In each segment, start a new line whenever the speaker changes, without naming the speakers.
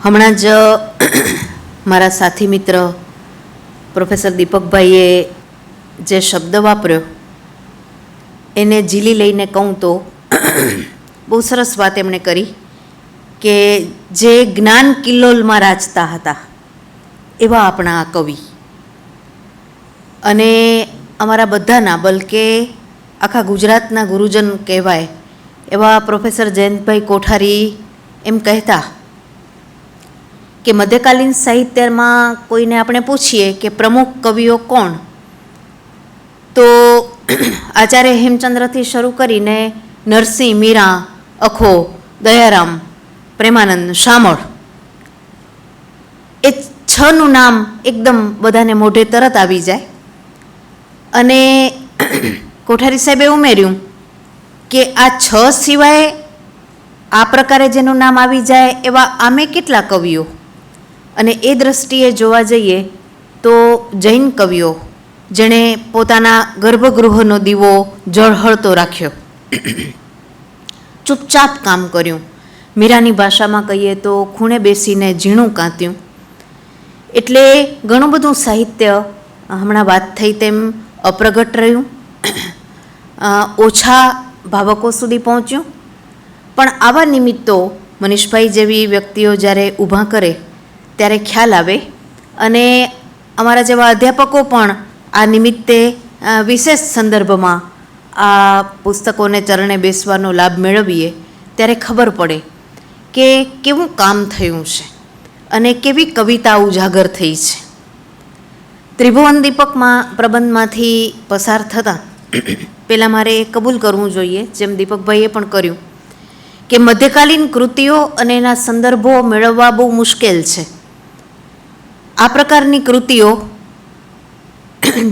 હમણાં જ મારા સાથી મિત્ર પ્રોફેસર દીપકભાઈએ જે શબ્દ વાપર્યો એને ઝીલી લઈને કહું તો બહુ સરસ વાત એમણે કરી કે જે જ્ઞાન કિલ્લોલમાં રાજતા હતા એવા આપણા આ કવિ અને અમારા બધાના, બલકે આખા ગુજરાતના ગુરુજન કહેવાય એવા પ્રોફેસર જયંતભાઈ કોઠારી એમ કહેતા કે મધ્યકાલીન સાહિત્યમાં કોઈને આપણે પૂછીએ કે પ્રમુખ કવિઓ કોણ, તો આચાર્ય હેમચંદ્રથી શરૂ કરીને નરસિંહ, મીરા, અખો, દયારામ, પ્રેમાનંદ, શામળ, એ છનું નામ એકદમ બધાને મોઢે તરત આવી જાય. અને કોઠારી સાહેબે ઉમેર્યું કે આ છ સિવાય આ પ્રકારે જેનું નામ આવી જાય એવા આમે કેટલા કવિઓ. અને એ દ્રષ્ટિએ જોવા જઈએ તો જૈન કવિઓ જેણે પોતાના ગર્ભગૃહનો દીવો ઝળહળતો રાખ્યો, ચૂપચાપ કામ કર્યું, મીરાની ભાષામાં કહીએ તો ખૂણે બેસીને ઝીણું કાંત્યું. એટલે ઘણું બધું સાહિત્ય હમણાં વાત થઈ તેમ અપ્રગટ રહ્યું, ઓછા ભાવકો સુધી પહોંચ્યું. પણ આવા નિમિત્તો મનીષભાઈ જેવી વ્યક્તિઓ જ્યારે ઊભા કરે ત્યારે ખ્યાલ આવે. અને અમારા જેવા અધ્યાપકો પણ આ નિમિત્તે વિશેષ સંદર્ભમાં આ પુસ્તકોને ચરણે બેસવાનો લાભ મેળવીએ ત્યારે ખબર પડે કે કેવું કામ થયું છે અને કેવી કવિતા ઉજાગર થઈ છે. ત્રિભુવન દીપકમાં પ્રબંધમાંથી પસાર થતાં પહેલાં મારે કબૂલ કરવું જોઈએ, જેમ દીપકભાઈએ પણ કર્યું, કે મધ્યકાલીન કૃતિઓ અને એના સંદર્ભો મેળવવા બહુ મુશ્કેલ છે. આ પ્રકારની કૃતિઓ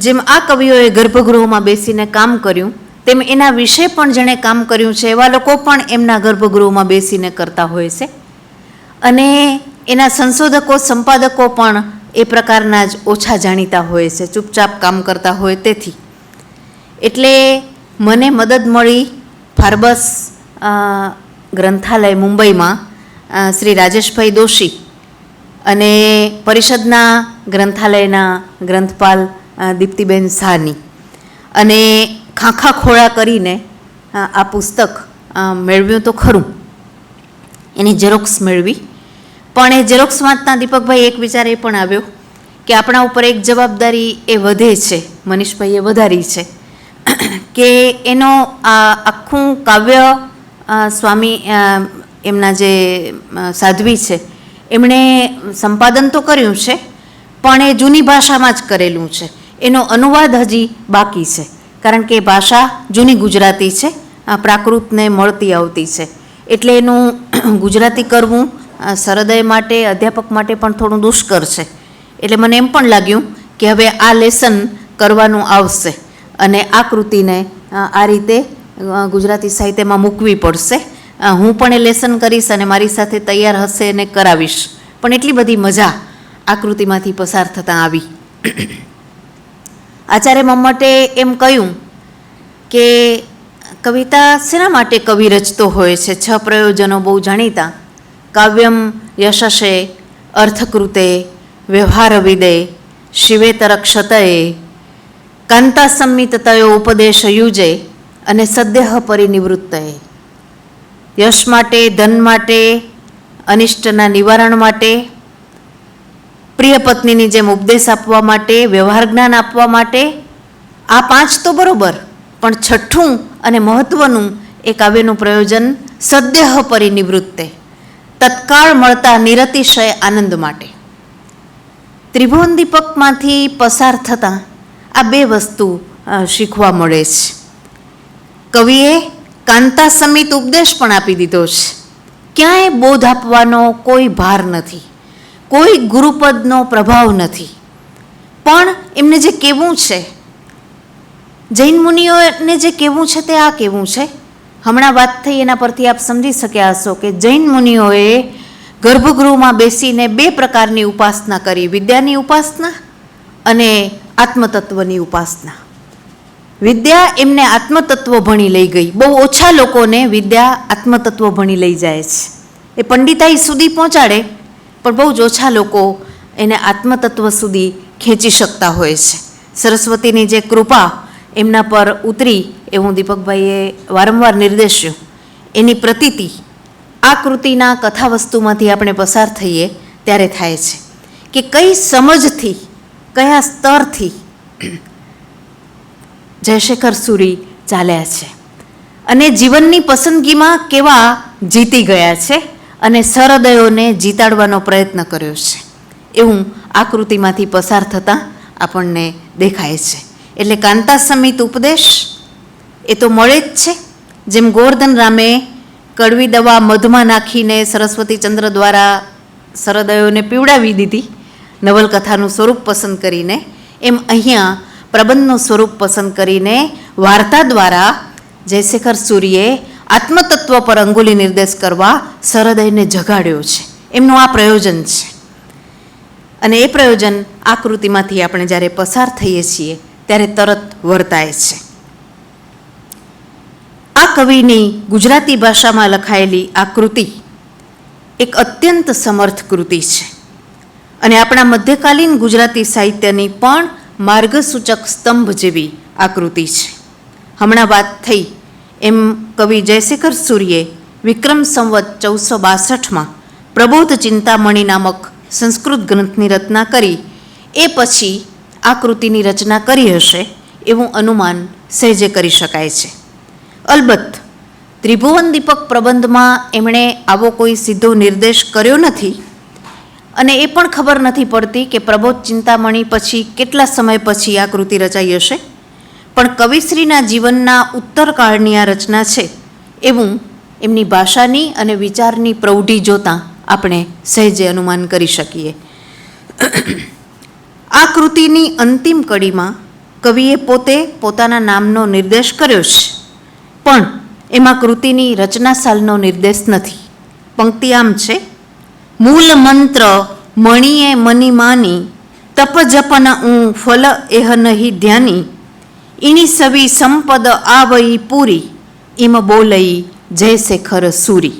જેમ આ કવિઓએ ગર્ભગૃહમાં બેસીને કામ કર્યું તેમ એના વિશે પણ જેણે કામ કર્યું છે એવા લોકો પણ એમના ગર્ભગૃહમાં બેસીને કરતા હોય છે. અને એના સંશોધકો, સંપાદકો પણ એ પ્રકારના જ ઓછા જાણીતા હોય છે, ચૂપચાપ કામ કરતા હોય. તેથી એટલે મને મદદ મળી ફાર્બસ ગ્રંથાલય મુંબઈમાં શ્રી રાજેશભાઈ દોશી અને પરિષદના ગ્રંથાલયના ગ્રંથપાલ દીપ્તિબેન શાહની. અને ખાંખા ખોળા કરીને આ પુસ્તક મેળવ્યું તો ખરું, એની ઝેરોક્સ મેળવી. પણ એ ઝેરોક્સ વાંચતા દીપકભાઈ એક વિચાર એ પણ આવ્યો કે આપણા ઉપર એક જવાબદારી એ વધે છે, મનીષભાઈએ વધારી છે, કે એનો આખું કાવ્ય સ્વામી એમના જે સાધ્વી છે એમણે સંપાદન તો કર્યું છે પણ એ જૂની ભાષામાં જ કરેલું છે. એનો અનુવાદ હજી બાકી છે, કારણ કે ભાષા જૂની ગુજરાતી છે, પ્રાકૃતને મળતી આવતી છે. એટલે એનું ગુજરાતી કરવું સરોદય માટે, અધ્યાપક માટે પણ થોડું દુષ્કર છે. એટલે મને એમ પણ લાગ્યું કે હવે આ લેસન કરવાનું આવશે અને આ કૃતિને આ રીતે ગુજરાતી સાહિત્યમાં મૂકવી પડશે. હું પણ એ લેસન કરીશ અને મારી સાથે તૈયાર હશે અને કરાવીશ. પણ એટલી બધી મજા આકૃતિમાંથી પસાર થતાં આવી. આચાર્ય મમ્મટે એમ કહ્યું કે કવિતા શેના માટે કવિ રચતો હોય છે? 6 પ્રયોજનો બહુ જાણીતા: કાવ્યમ યશસે, અર્થકૃતે, વ્યવહારવિદે, શિવેતર ક્ષતયે, કાંતા સંમિતતયો ઉપદેશ યુજે અને સદ્યઃ પરિનિવૃત્તયે. યશ માટે, ધન માટે, અનિષ્ટના નિવારણ માટે, પ્રિય પત્નીની જેમ ઉપદેશ આપવા માટે, વ્યવહાર જ્ઞાન આપવા માટે. આ 5 તો બરોબર, પણ 6થું અને મહત્વનું એ કાવ્યનું પ્રયોજન સદ્યઃ પરિનિવૃત્તે, તત્કાળ મળતા નિરતિશય આનંદ માટે. ત્રિભુવન દીપકમાંથી પસાર થતાં આ 2 વસ્તુ શીખવા મળે છે. કવિએ કાંતા સમિત ઉપદેશ પણ આપી દીધો છે. ક્યાંય બોધ આપવાનો કોઈ ભાર નથી, કોઈ ગુરુપદનો પ્રભાવ નથી. પણ એમને જે કહેવું છે, જૈન મુનિઓને જે કહેવું છે તે આ કહેવું છે. હમણાં વાત થઈ એના પરથી આપ સમજી શક્યા હશો કે જૈન મુનિઓએ ગર્ભગૃહમાં બેસીને 2 પ્રકારની ઉપાસના કરી: વિદ્યાની ઉપાસના અને આત્મતત્વની ઉપાસના. વિદ્યા એમને આત્મતત્વ ભણી લઈ ગઈ. બહુ ઓછા લોકોને વિદ્યા આત્મતત્વ ભણી લઈ જાય છે. એ પંડિતાઈ સુધી પહોંચાડે પણ બહુ જ ઓછા લોકો એને આત્મતત્વ સુધી ખેંચી શકતા હોય છે. સરસ્વતીની જે કૃપા એમના પર ઉતરી એવું દીપકભાઈએ વારંવાર નિર્દેશ્યું, એની પ્રતીતિ આ કૃતિના કથાવસ્તુમાંથી આપણે પસાર થઈએ ત્યારે થાય છે કે કઈ સમજથી, કયા સ્તરથી જયશેખર સુરી ચાલ્યા છે અને જીવનની પસંદગીમાં કેવા જીતી ગયા છે અને સહૃદયોને જીતાડવાનો પ્રયત્ન કર્યો છે એવું આ કૃતિમાંથી પસાર થતાં આપણને દેખાય છે. એટલે કાંતા સમિત ઉપદેશ એ તો મળે જ છે. જેમ ગોવર્ધન રામે કડવી દવા મધમાં નાખીને સરસ્વતીચંદ્ર દ્વારા સહૃદયોને પીવડાવી દીધી નવલકથાનું સ્વરૂપ પસંદ કરીને, એમ અહીંયા પ્રબંધનું સ્વરૂપ પસંદ કરીને વાર્તા દ્વારા જયશેખર સૂરીએ આત્મતત્વ પર અંગુલી નિર્દેશ કરવા સહૃદયને જગાડ્યો છે. એમનું આ પ્રયોજન છે અને એ પ્રયોજન આ કૃતિમાંથી આપણે જ્યારે પસાર થઈએ છીએ ત્યારે તરત વર્તાય છે. આ કવિની ગુજરાતી ભાષામાં લખાયેલી આ કૃતિ એક અત્યંત સમર્થ કૃતિ છે અને આપણા મધ્યકાલીન ગુજરાતી સાહિત્યની પણ માર્ગસૂચક સ્તંભ જેવી આ કૃતિ છે. હમણાં વાત થઈ એમ કવિ જયશેખર સૂરીએ વિક્રમ સંવત 1462માં પ્રબોધ ચિંતામણી નામક સંસ્કૃત ગ્રંથની રચના કરી, એ પછી આ કૃતિની રચના કરી હશે એવું અનુમાન સહેજે કરી શકાય છે. અલબત્ત ત્રિભુવન દીપક પ્રબંધમાં એમણે આવો કોઈ સીધો નિર્દેશ કર્યો નથી અને એ પણ ખબર નથી પડતી કે પ્રબોધ ચિંતામણી પછી કેટલા સમય પછી આ કૃતિ રચાઈ હશે, પણ કવિશ્રીના જીવનના ઉત્તરકાળની આ રચના છે એવું એમની ભાષાની અને વિચારની પ્રૌઢી જોતાં આપણે સહેજે અનુમાન કરી શકીએ. આ કૃતિની અંતિમ કડીમાં કવિએ પોતે પોતાના નામનો નિર્દેશ કર્યો છે, પણ એમાં કૃતિની રચના સાલનો નિર્દેશ નથી. પંક્તિ આમ છે: મૂલ મંત્ર મણીએ મની માની, તપ જપન ઉ ફલ એહ નહીં ધ્યાની, ઈની સવી સંપદ આવઈ પૂરી, ઇમ બોલઈ જયશેખર સૂરી.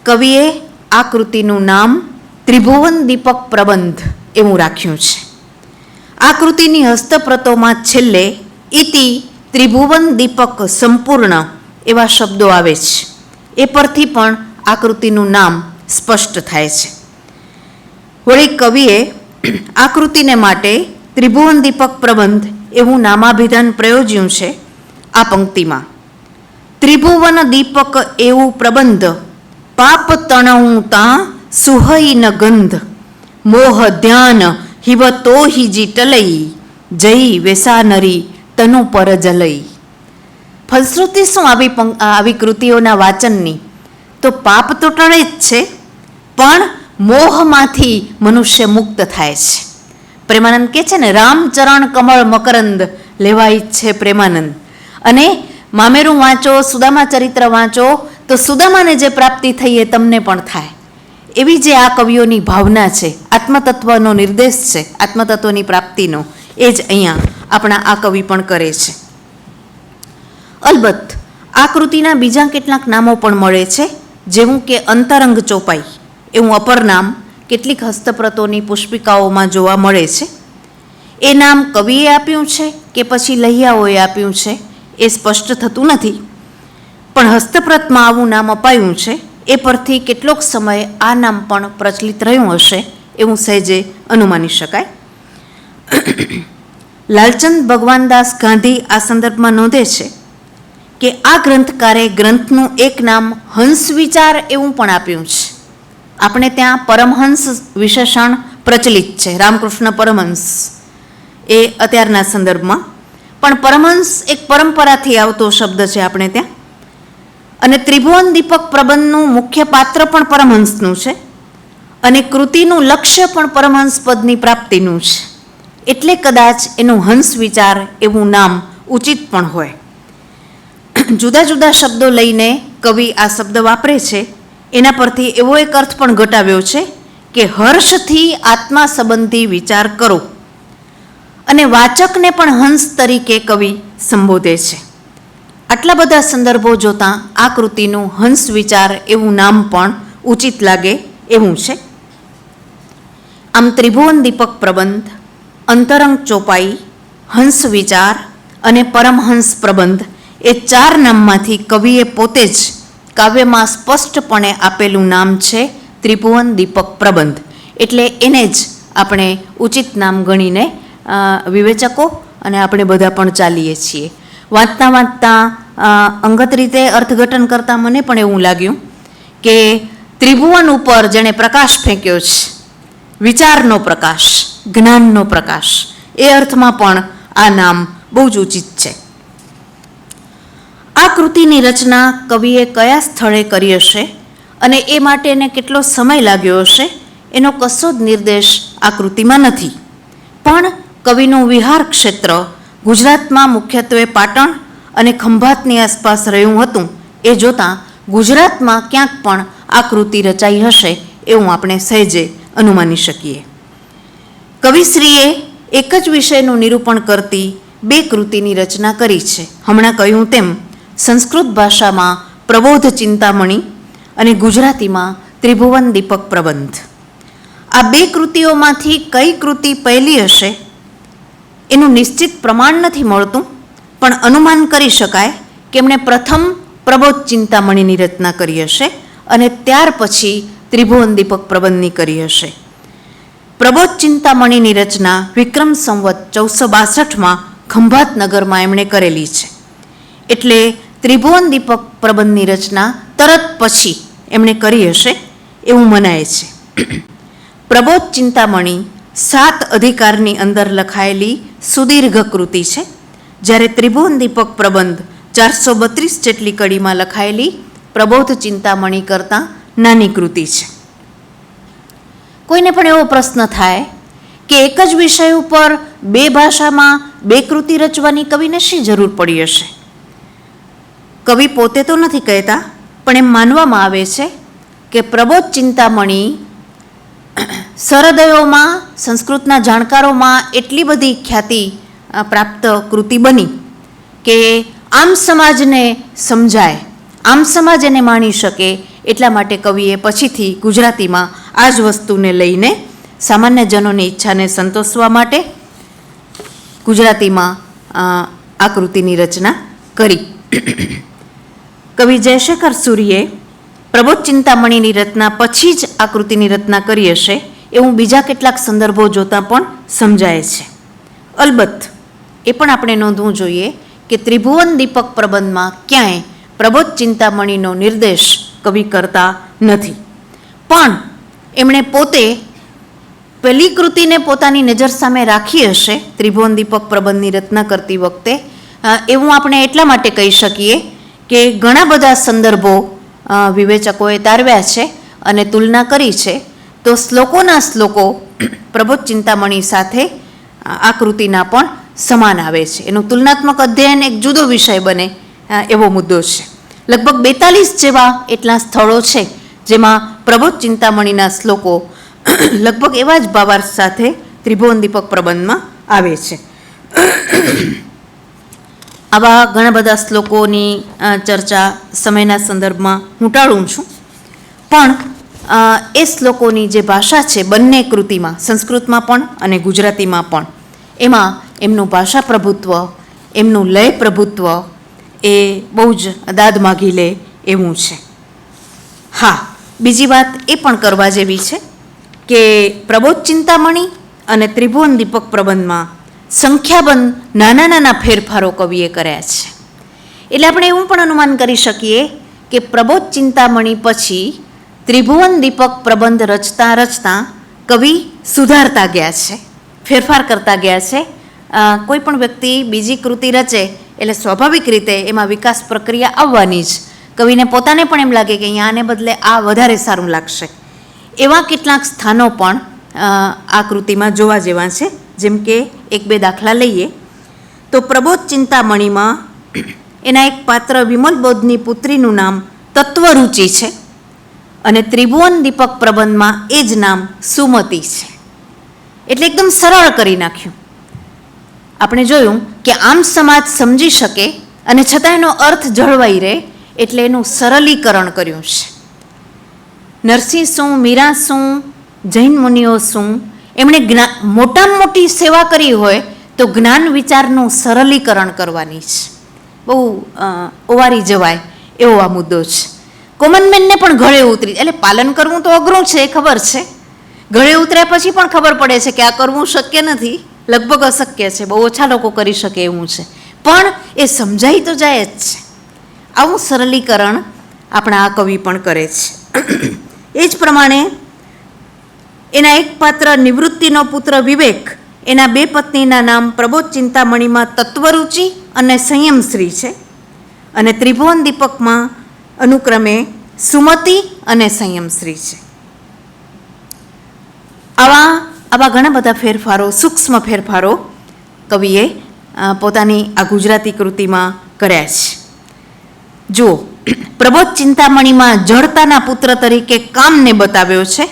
કવિએ આ કૃતિનું નામ ત્રિભુવન દીપક પ્રબંધ એવું રાખ્યું છે. આ કૃતિની હસ્તપ્રતોમાં છેલ્લે ઇતિ ત્રિભુવન દીપક સંપૂર્ણ એવા શબ્દો આવે છે. એ પરથી પણ આ કૃતિનું નામ સ્પષ્ટ થાય છે. વળી કવિએ આ કૃતિને માટે ત્રિભુવન દીપક પ્રબંધ એવું નામાભિધાન પ્રયોજ્યું છે આ પંક્તિમાં: ત્રિભુવન દીપક એવું પ્રબંધ, પાપ તણવું તા સુહઈ ન ગંધ, મોહ ધ્યાન હિવ તોહિજી ટલઈ, જઈ વેસાનરી તનુ પર જલઈ. ફલશ્રુતિ શું આવી કૃતિઓના વાચનની? તો પાપ તો ટળે જ છે, પણ મોહમાંથી મનુષ્ય મુક્ત થાય છે. પ્રેમાનંદ કહે છે ને, રામચરણ કમળ મકરંદ લેવા ઈચ્છે પ્રેમાનંદ. અને મામેરું વાંચો, સુદામા ચરિત્ર વાંચો તો સુદામાને જે પ્રાપ્તિ થઈ એ તમને પણ થાય. એવી જે આ કવિઓની ભાવના છે, આત્મતત્વનો નિર્દેશ છે, આત્મતત્વની પ્રાપ્તિનો, એ જ અહીંયા આપણા આ કવિ પણ કરે છે. અલબત્ત આ કૃતિના બીજા કેટલાક નામો પણ મળે છે, જેવું કે અંતરંગ ચોપાઈ એવું અપર નામ કેટલીક હસ્તપ્રતોની પુષ્પિકાઓમાં જોવા મળે છે. એ નામ કવિએ આપ્યું છે કે પછી લહિયાઓએ આપ્યું છે એ સ્પષ્ટ થતું નથી, પણ હસ્તપ્રતમાં આવું નામ અપાયું છે. એ પરથી કેટલોક સમય આ નામ પણ પ્રચલિત રહ્યું હશે એવું સહેજે અનુમાની શકાય. લાલચંદ ભગવાનદાસ ગાંધી આ સંદર્ભમાં નોંધે છે કે આ ગ્રંથકારે ગ્રંથનું એક નામ હંસ વિચાર એવું પણ આપ્યું છે. આપણે ત્યાં પરમહંસ વિશેષણ પ્રચલિત છે, રામકૃષ્ણ પરમહંસ એ અત્યારના સંદર્ભમાં, પણ પરમહંસ એક પરંપરાથી આવતો શબ્દ છે આપણે ત્યાં. અને ત્રિભુવન દીપક પ્રબંધનું મુખ્ય પાત્ર પણ પરમહંસનું છે અને કૃતિનું લક્ષ્ય પણ પરમહંસ પદની પ્રાપ્તિનું છે. એટલે કદાચ એનું હંસ વિચાર એવું નામ ઉચિત પણ હોય. જુદા જુદા શબ્દો લઈને કવિ આ શબ્દ વાપરે છે, એના પરથી એવો એક અર્થ પણ ઘટાવ્યો છે કે હર્ષથી આત્મા સંબંધી વિચાર કરો, અને વાચકને પણ હંસ તરીકે કવિ સંબોધે છે. આટલા બધા સંદર્ભો જોતાં આ કૃતિનું હંસ વિચાર એવું નામ પણ ઉચિત લાગે એવું છે. આમ ત્રિભુવન દીપક પ્રબંધ, અંતરંગ ચોપાઈ, હંસ વિચાર અને પરમહંસ પ્રબંધ એ 4 નામમાંથી કવિએ પોતે જ કાવ્યમાં સ્પષ્ટપણે આપેલું નામ છે ત્રિભુવન દીપક પ્રબંધ. એટલે એને જ આપણે ઉચિત નામ ગણીને વિવેચકો અને આપણે બધા પણ ચાલીએ છીએ. વાંચતા વાંચતા અંગત રીતે અર્થઘટન કરતાં મને પણ એવું લાગ્યું કે ત્રિભુવન ઉપર જેણે પ્રકાશ ફેંક્યો છે, વિચારનો પ્રકાશ, જ્ઞાનનો પ્રકાશ, એ અર્થમાં પણ આ નામ બહુ જ ઉચિત છે. આ કૃતિની રચના કવિએ કયા સ્થળે કરી હશે અને એ માટે એને કેટલો સમય લાગ્યો હશે એનો કશો જ નિર્દેશ આ કૃતિમાં નથી. પણ કવિનું વિહાર ક્ષેત્ર ગુજરાતમાં મુખ્યત્વે પાટણ અને ખંભાતની આસપાસ રહ્યું હતું એ જોતાં ગુજરાતમાં ક્યાંક પણ આ કૃતિ રચાઈ હશે એવું આપણે સહેજે અનુમાની શકીએ. કવિશ્રીએ એક જ વિષયનું નિરૂપણ કરતી 2 કૃતિની રચના કરી છે. હમણાં કહ્યું તેમ સંસ્કૃત ભાષામાં પ્રબોધ ચિંતામણી અને ગુજરાતીમાં ત્રિભુવન દીપક પ્રબંધ. આ 2 કૃતિઓમાંથી કઈ કૃતિ પહેલી હશે એનું નિશ્ચિત પ્રમાણ નથી મળતું, પણ અનુમાન કરી શકાય કે એમણે પ્રથમ પ્રબોધ ચિંતામણીની રચના કરી હશે અને ત્યાર પછી ત્રિભુવન દીપક પ્રબંધની કરી હશે. પ્રબોધ ચિંતામણીની રચના વિક્રમ સંવત 1462માં ખંભાત નગરમાં એમણે કરેલી છે. એટલે ત્રિભુવન દીપક પ્રબંધની રચના તરત પછી એમણે કરી હશે એવું મનાય છે. પ્રબોધ ચિંતામણી 7 અધિકારની અંદર લખાયેલી સુદીર્ઘ કૃતિ છે, જ્યારે ત્રિભુવન દીપક પ્રબંધ 432 જેટલી કડીમાં લખાયેલી પ્રબોધ ચિંતામણી કરતાં નાની કૃતિ છે. કોઈને પણ એવો પ્રશ્ન થાય કે એક જ વિષય ઉપર 2 ભાષામાં 2 કૃતિ રચવાની કવિને શી જરૂર પડી હશે? કવિ પોતે તો નથી કહેતા, પણ એમ માનવામાં આવે છે કે પ્રબોધ ચિંતામણી સરહદયોમાં સંસ્કૃતના જાણકારોમાં એટલી બધી ખ્યાતિ પ્રાપ્ત કૃતિ બની કે આમ સમાજને સમજાય, આમ સમાજ એને માણી શકે એટલા માટે કવિએ પછીથી ગુજરાતીમાં આ જ વસ્તુને લઈને સામાન્ય જનોની ઈચ્છાને સંતોષવા માટે ગુજરાતીમાં આ કૃતિની રચના કરી. કવિ જયશેખર સૂરીએ પ્રબોધ ચિંતામણીની રચના પછી જ આ કૃતિની રચના કરી હશે એવું બીજા કેટલાક સંદર્ભો જોતાં પણ સમજાય છે. અલબત્ત એ પણ આપણે નોંધવું જોઈએ કે ત્રિભુવન દીપક પ્રબંધમાં ક્યાંય પ્રબોધ ચિંતામણીનો નિર્દેશ કવિ કરતા નથી, પણ એમણે પોતે પહેલી કૃતિને પોતાની નજર સામે રાખી હશે ત્રિભુવન દીપક પ્રબંધની રચના કરતી વખતે. એવું આપણે એટલા માટે કહી શકીએ કે ઘણા બધા સંદર્ભો વિવેચકોએ તારવ્યા છે અને તુલના કરી છે, તો શ્લોકોના શ્લોકો પ્રબોધ ચિંતામણી સાથે આ કૃતિના પણ સમાન આવે છે. એનું તુલનાત્મક અધ્યયન એક જુદો વિષય બને એવો મુદ્દો છે. લગભગ 42 જેવા એટલા સ્થળો છે જેમાં પ્રબોધ ચિંતામણીના શ્લોકો લગભગ એવા જ ભાવાર્થ સાથે ત્રિભુવન દીપક પ્રબંધમાં આવે છે. આવા ઘણા બધા શ્લોકોની ચર્ચા સમયના સંદર્ભમાં હું ટાળું છું, પણ એ શ્લોકોની જે ભાષા છે બંને કૃતિમાં, સંસ્કૃતમાં પણ અને ગુજરાતીમાં પણ, એમાં એમનું ભાષા પ્રભુત્વ, એમનું લય પ્રભુત્વ એ બહુ જ દાદ માગી લે એવું છે. હા, બીજી વાત એ પણ કરવા જેવી છે કે પ્રબોધ ચિંતામણી અને ત્રિભુવન દીપક પ્રબંધમાં સંખ્યાબંધ નાના નાના ફેરફારો કવિએ કર્યા છે. એટલે આપણે એવું પણ અનુમાન કરી શકીએ કે પ્રબોધ ચિંતામણી પછી ત્રિભુવન દીપક પ્રબંધ રચતા રચતા કવિ સુધારતા ગયા છે, ફેરફાર કરતા ગયા છે. કોઈ પણ વ્યક્તિ બીજી કૃતિ રચે એટલે સ્વાભાવિક રીતે એમાં વિકાસ પ્રક્રિયા આવવાની જ. કવિને પોતાને પણ એમ લાગે કે અહીંયા આને બદલે આ વધારે સારું લાગશે. એવા કેટલાક સ્થાનો પણ આ કૃતિમાં જોવા જેવા છે. જેમ કે 1-2 દાખલા લઈએ તો પ્રબોધ ચિંતામણીમાં એના એક પાત્ર વિમલ બોધની પુત્રીનું નામ તત્વરુચિ છે અને ત્રિભુવન દીપક પ્રબંધમાં એ જ નામ સુમતિ છે. એટલે એકદમ સરળ કરી નાખ્યું. આપણે જોયું કે આમ સમાજ સમજી શકે અને છતાં એનો અર્થ જળવાઈ રહે એટલે એનું સરળીકરણ કર્યું છે. નરસિંહ શું, મીરા શું, જૈન મુનિઓ શું, એમણે મોટામાં મોટી સેવા કરી હોય તો જ્ઞાન વિચારનું સરળીકરણ કરવાની છે. બહુ ઓવારી જવાય એવો આ મુદ્દો છે. કોમન મેનને પણ ગળે ઉતરી, એટલે પાલન કરવું તો અઘરું છે એ ખબર છે, ગળે ઉતર્યા પછી પણ ખબર પડે છે કે આ કરવું શક્ય નથી, લગભગ અશક્ય છે, બહુ ઓછા લોકો કરી શકે એવું છે, પણ એ સમજાઈ તો જાય જ છે. આવું સરળીકરણ આપણા આ કવિ પણ કરે છે. એ જ પ્રમાણે એના એક પાત્ર નિવૃત્તિનો પુત્ર વિવેક, એના બે પત્નીના નામ પ્રબોધ ચિંતામણીમાં તત્વરુચિ અને સંયમશ્રી છે, અને ત્રિભુવન દીપકમાં અનુક્રમે સુમતિ અને સંયમશ્રી છે. આવા ઘણા બધા ફેરફારો, સૂક્ષ્મ ફેરફારો કવિએ પોતાની આ ગુજરાતી કૃતિમાં કર્યા છે. જુઓ, પ્રબોધ ચિંતામણીમાં જડતાના પુત્ર તરીકે કામને બતાવ્યો છે,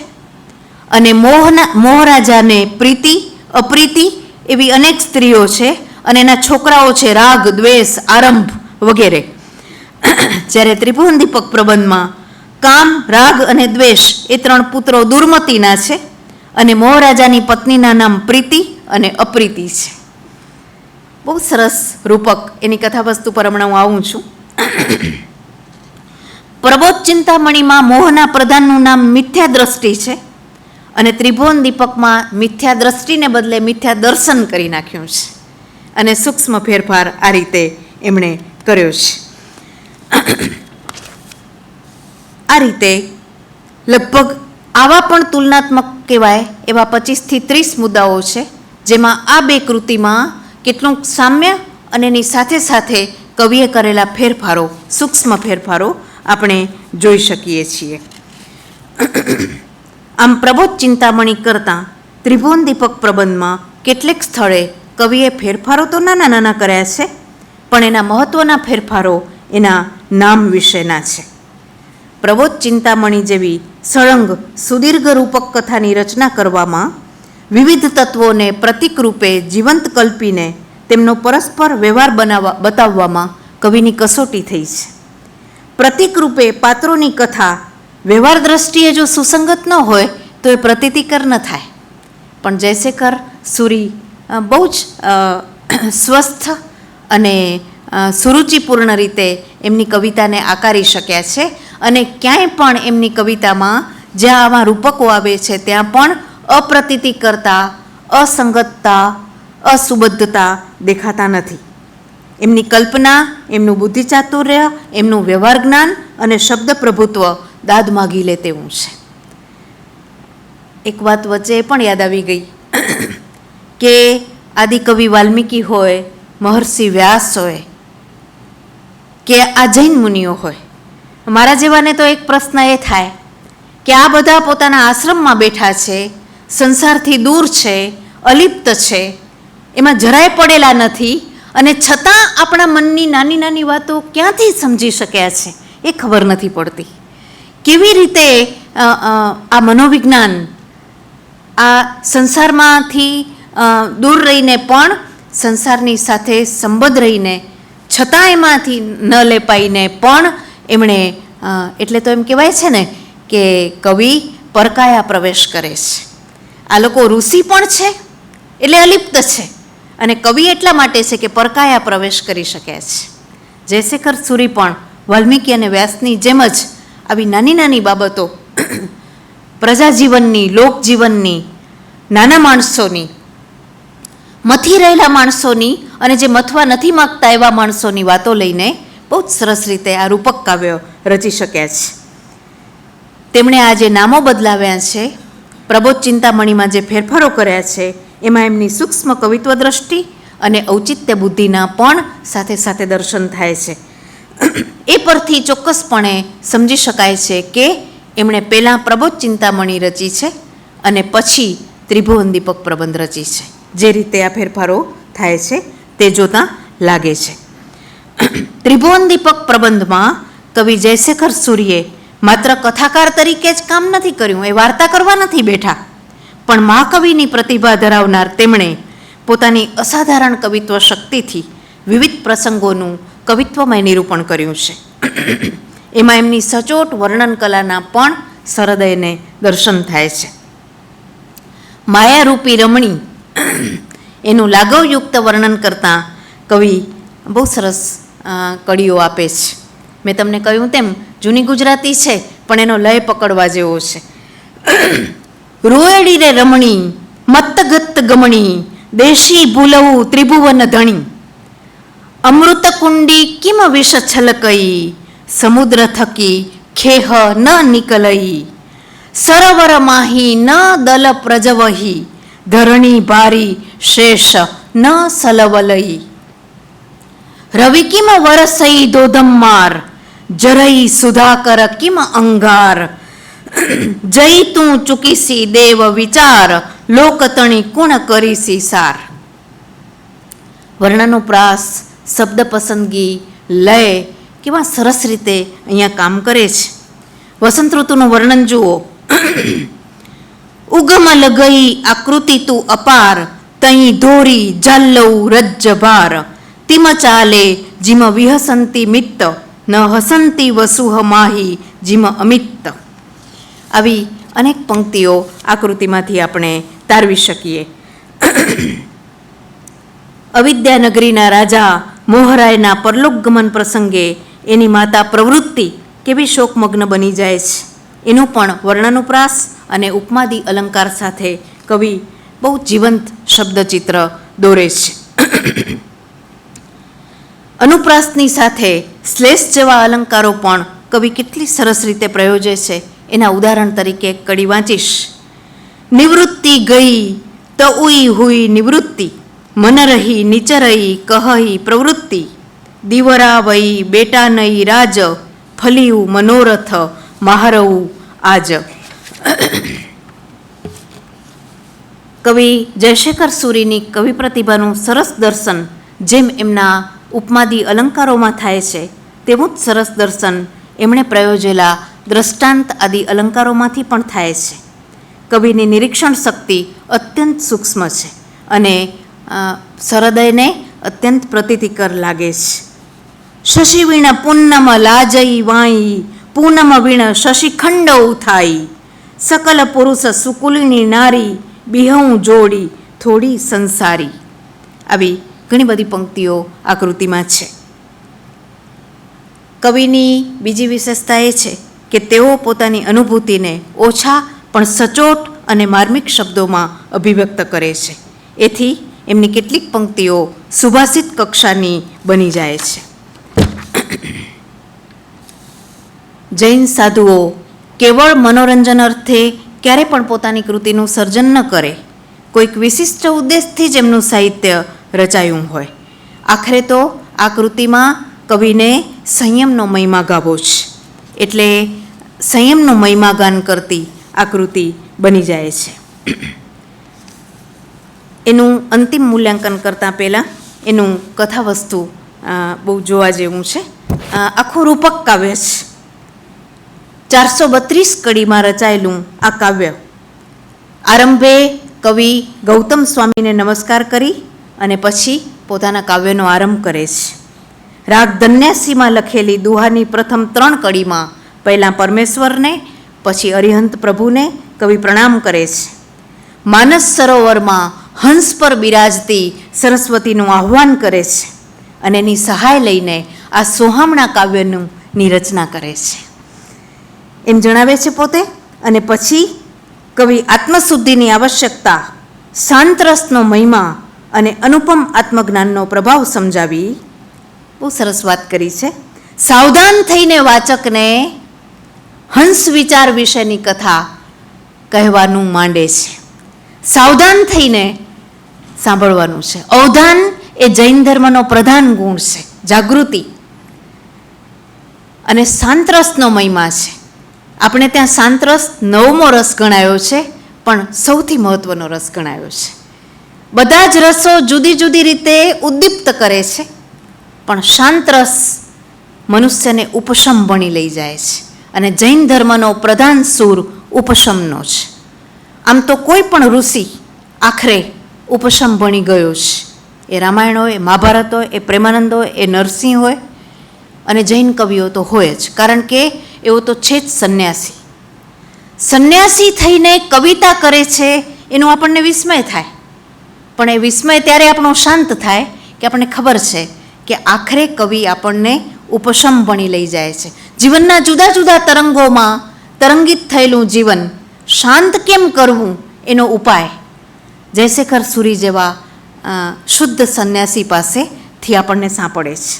અને મોહરાજાને પ્રીતિ, અપ્રીતિ એવી અનેક સ્ત્રીઓ છે, અને એના છોકરાઓ છે રાગ, દ્વેષ, આરંભ વગેરે. જ્યારે ત્રિભુવન દીપક પ્રબંધમાં કામ, રાગ અને દ્વેષ એ ત્રણ પુત્રો દુર્મતીના છે, અને મોહરાજાની પત્નીના નામ પ્રીતિ અને અપ્રીતિ છે. બહુ સરસ રૂપક, એની કથાવસ્તુ પર હમણાં હું આવું છું. પ્રબોધ ચિંતામણીમાં મોહના પ્રધાનનું નામ મિથ્યા દ્રષ્ટિ છે, અને ત્રિભુવન દીપકમાં મિથ્યા દ્રષ્ટિને બદલે મિથ્યા દર્શન કરી નાખ્યું છે, અને સૂક્ષ્મ ફેરફાર આ રીતે એમણે કર્યો છે. આ રીતે લગભગ આવા પણ તુલનાત્મક કહેવાય એવા 25થી 30 મુદ્દાઓ છે, જેમાં આ બે કૃતિમાં કેટલુંક સામ્ય અને એની સાથે સાથે કવિએ કરેલા ફેરફારો, સૂક્ષ્મ ફેરફારો આપણે જોઈ શકીએ છીએ. આમ પ્રબોધ ચિંતામણી કરતાં ત્રિભુવન દીપક પ્રબંધમાં કેટલેક સ્થળે કવિએ ફેરફારો તો નાના નાના કર્યા છે, પણ એના મહત્ત્વના ફેરફારો એના નામ વિશેના છે. પ્રબોધ ચિંતામણી જેવી સળંગ સુદીર્ઘ રૂપક કથાની રચના કરવામાં વિવિધ તત્વોને પ્રતીક રૂપે જીવંત કલ્પીને તેમનો પરસ્પર વ્યવહાર બતાવવામાં કવિની કસોટી થઈ છે. પ્રતીક રૂપે પાત્રોની કથા વ્યવહાર દ્રષ્ટિએ જો સુસંગત ન હોય તો એ પ્રતીતિકર ન થાય. પણ જયશેખર સુરી બહુ જ સ્વસ્થ અને સુરુચિપૂર્ણ રીતે એમની કવિતાને આકારી શક્યા છે, અને ક્યાંય પણ એમની કવિતામાં જ્યાં આવા રૂપકો આવે છે ત્યાં પણ અપ્રતીતિ કરતા, અસંગતતા, અસુબદ્ધતા દેખાતા નથી. એમની કલ્પના, એમનું બુદ્ધિચાતુર્ય, એમનું વ્યવહાર જ્ઞાન અને શબ્દ પ્રભુત્વ દાદ માગી લે તેવું છે. એક વાત વચ્ચે એ પણ યાદ આવી ગઈ કે આદિકવિ વાલ્મીકી હોય, મહર્ષિ વ્યાસ હોય કે આ જૈન મુનિઓ હોય, મારા જેવાને તો એક પ્રશ્ન એ થાય કે આ બધા પોતાના આશ્રમમાં બેઠા છે, સંસારથી દૂર છે, અલિપ્ત છે, એમાં જરાય પડેલા નથી, અને છતાં આપણા મનની નાની નાની વાતો ક્યાંથી સમજી શક્યા છે એ ખબર નથી પડતી. કેવી રીતે આ મનોવિજ્ઞાન આ સંસારમાંથી દૂર રહીને પણ સંસારની સાથે સંબદ્ધ રહીને છતાં એમાંથી ન લેપાઈને પણ એમણે, એટલે તો એમ કહેવાય છે ને કે કવિ પરકાયા પ્રવેશ કરે છે. આ લોકો ઋષિ પણ છે એટલે અલિપ્ત છે, અને કવિ એટલા માટે છે કે પરકાયા પ્રવેશ કરી શક્યા છે. જયશેખર સુરી પણ વાલ્મીકી અને વ્યાસની જેમ જ આવી નાની નાની બાબતો પ્રજાજીવનની, લોકજીવનની, નાના માણસોની, મથી રહેલા માણસોની અને જે મથવા નથી માગતા એવા માણસોની વાતો લઈને બહુ જ સરસ રીતે આ રૂપક કાવ્ય રચી શક્યા છે. તેમણે આ જે નામો બદલાવ્યા છે, પ્રબોધ ચિંતામણીમાં જે ફેરફારો કર્યા છે, એમાં એમની સૂક્ષ્મ કવિત્વ દ્રષ્ટિ અને ઔચિત્ય બુદ્ધિના પણ સાથે સાથે દર્શન થાય છે. એ પરથી ચોક્કસપણે સમજી શકાય છે કે એમણે પહેલાં પ્રબોધ ચિંતામણી રચી છે અને પછી ત્રિભુવન દીપક પ્રબંધ રચી છે. જે રીતે આ ફેરફારો થાય છે તે જોતાં લાગે છે. ત્રિભુવન દીપક પ્રબંધમાં કવિ જયશેખર સૂરીએ માત્ર કથાકાર તરીકે જ કામ નથી કર્યું, એ વાર્તા કરવા નથી બેઠા, પણ મહાકવિની પ્રતિભા ધરાવનાર તેમણે પોતાની અસાધારણ કવિત્વ શક્તિથી વિવિધ પ્રસંગોનું કવિત્વમય નિરૂપણ કર્યું છે. એમાં એમની સચોટ વર્ણન કલાના પણ સરદયને દર્શન થાય છે. માયારૂપી રમણી એનું લાઘવયુક્ત વર્ણન કરતાં કવિ બહુ સરસ કડીઓ આપે છે. મેં તમને કહ્યું તેમ જૂની ગુજરાતી છે, પણ એનો લય પકડવા જેવો છે. રોયડી રે રમણી મત્તગત ગમણી દેશી ભૂલવું ત્રિભુવન ધણી અમૃત કુંડી કિમ વિષ છલકઈ સમુદ્ર થકી ખેહ ન નિકલઈ સરોવર માહી ન દલ પ્રજવહી ધરણી ભારી શેષ ન સલવલઈ રવિ કિમ વરસઈ ધોધમ્માર જરઈ સુધાકર કિમ અંગાર જઈ તું ચૂકીસી દેવ વિચાર લોકતણી કુણ કરીસી સાર. વર્ણનુપ્રાસ, શબ્દ પસંદગી, લય કેવા સરસ રીતે અહીંયા કામ કરે છે. વસંત ઋતુનું વર્ણન જુઓ. ઉગમ લગઈ આકૃતિ તું અપાર તઈ ધોરી જાલ્લવ રજ્જ ભાર તિમ ચાલે જીમ વિહસંતી મિત્ત ન હસંતી વસુહ માહી જીમ અમિત્ત. આવી અનેક પંક્તિઓ આકૃતિમાંથી આપણે તારવી શકીએ. અવિદ્યાનગરીના રાજા મોહરાયના પરલોકગમન પ્રસંગે એની માતા પ્રવૃત્તિ કેવી શોકમગ્ન બની જાય છે, એનું પણ વર્ણનુપ્રાસ અને ઉપમાદી અલંકાર સાથે કવિ બહુ જીવંત શબ્દચિત્ર દોરે છે. અનુપ્રાસની સાથે શ્લેષ જેવા અલંકારો પણ કવિ કેટલી સરસ રીતે પ્રયોજે છે. એના ઉદાહરણ તરીકે એક કડી વાંચીશ. નિવૃત્તિ ગઈ તો ઉઈ હુઈ નિવૃત્તિ મન રહી નિચરઈ કહી પ્રવૃત્તિ દીવરા વઈ બેટા નઈ રાજ ફલિયું મનોરથ મહારવું આજ. કવિ જયશેખર સુરીની કવિ પ્રતિભાનું સરસ દર્શન જેમ એમના ઉપમાદી અલંકારોમાં થાય છે, તેવું જ સરસ દર્શન એમણે પ્રયોજેલા દ્રષ્ટાંત આદિ અલંકારોમાંથી પણ થાય છે. કવિની નિરીક્ષણ શક્તિ અત્યંત સૂક્ષ્મ છે અને સરદયને અત્યંત પ્રતીતિકર લાગે છે. શશી વીણ પૂનમ લાજઈ વાઈ પૂનમ વીણ શશિખંડ ઉથાઈ સકલ પુરુષ સુકુલિની નારી બિહઉં જોડી થોડી સંસારી. આવી ઘણી બધી પંક્તિઓ આકૃતિમાં છે. કવિની બીજી વિશેષતા એ છે કે તેઓ પોતાની અનુભૂતિને ઓછા પણ સચોટ અને માર્મિક શબ્દોમાં અભિવ્યક્ત કરે છે. એથી એમની કેટલીક પંક્તિઓ સુભાષિત કક્ષાની બની જાય છે. જૈન સાધુઓ કેવળ મનોરંજન અર્થે ક્યારે પણ પોતાની કૃતિનું સર્જન ન કરે. કોઈક વિશિષ્ટ ઉદ્દેશથી જ એમનું સાહિત્ય રચાયું હોય. આખરે તો આ કૃતિમાં કવિને સંયમનો મહિમા ગાવો છે, એટલે સંયમનું મહિમાગાન કરતી આકૃતિ બની જાય છે. એનું અંતિમ મૂલ્યાંકન કરતાં પહેલાં એનું કથાવસ્તુ બહુ જોવા જેવું છે. આખું રૂપક કાવ્ય છે. 432 કડીમાં રચાયેલું આ કાવ્ય. આરંભે કવિ ગૌતમ સ્વામીને નમસ્કાર કરી અને પછી પોતાના કાવ્યનો આરંભ કરે છે. રાગ ધન્યાસીમાં લખેલી દુહાની પ્રથમ 3 કડીમાં પહેલાં પરમેશ્વરને, પછી અરિહંત પ્રભુને કવિ પ્રણામ કરે છે. માનસ સરોવરમાં હંસ પર બિરાજતી સરસ્વતીનું આહ્વાન કરે છે અને એની સહાય લઈને આ સોહામણા કાવ્યની રચના કરે છે એમ જણાવે છે પોતે. અને પછી કવિ આત્મશુદ્ધિની આવશ્યકતા, શાંતરસનો મહિમા અને અનુપમ આત્મજ્ઞાનનો પ્રભાવ સમજાવી બહુ સરસ વાત કરી છે. સાવધાન થઈને વાચકને હંસ વિચાર વિશેની કથા કહેવાનું માંડે છે. સાવધાન થઈને સાંભળવાનું છે. અવધાન એ જૈન ધર્મનો પ્રધાન ગુણ છે, જાગૃતિ. અને શાંતરસનો મહિમા છે. આપણે ત્યાં શાંતરસ 9મો રસ ગણાયો છે, પણ સૌથી મહત્વનો રસ ગણાયો છે. બધા જ રસો જુદી જુદી રીતે ઉદ્દીપ્ત કરે છે, પણ શાંતરસ મનુષ્યને ઉપશમ ભણી લઈ જાય છે અને જૈન ધર્મનો પ્રધાન સૂર ઉપશમનો છે. આમ તો કોઈ પણ ઋષિ આખરે ઉપશમ ભણી ગયો છે. એ રામાયણ હોય, મહાભારત હોય, એ પ્રેમાનંદ હોય, એ નરસિંહ હોય, અને જૈન કવિઓ તો હોય જ, કારણ કે એવો તો છે જ સંન્યાસી. સંન્યાસી થઈને કવિતા કરે છે એનું આપણને વિસ્મય થાય, પણ એ વિસ્મય ત્યારે આપણો શાંત થાય કે આપણને ખબર છે કે આખરે કવિ આપણને ઉપશમ બની લઈ જાય છે. જીવનના જુદા જુદા તરંગોમાં તરંગિત થયેલું જીવન શાંત કેમ કરવું એનો ઉપાય જયશેખર સુરી જેવા શુદ્ધ સંન્યાસી પાસેથી આપણને સાંપડે છે.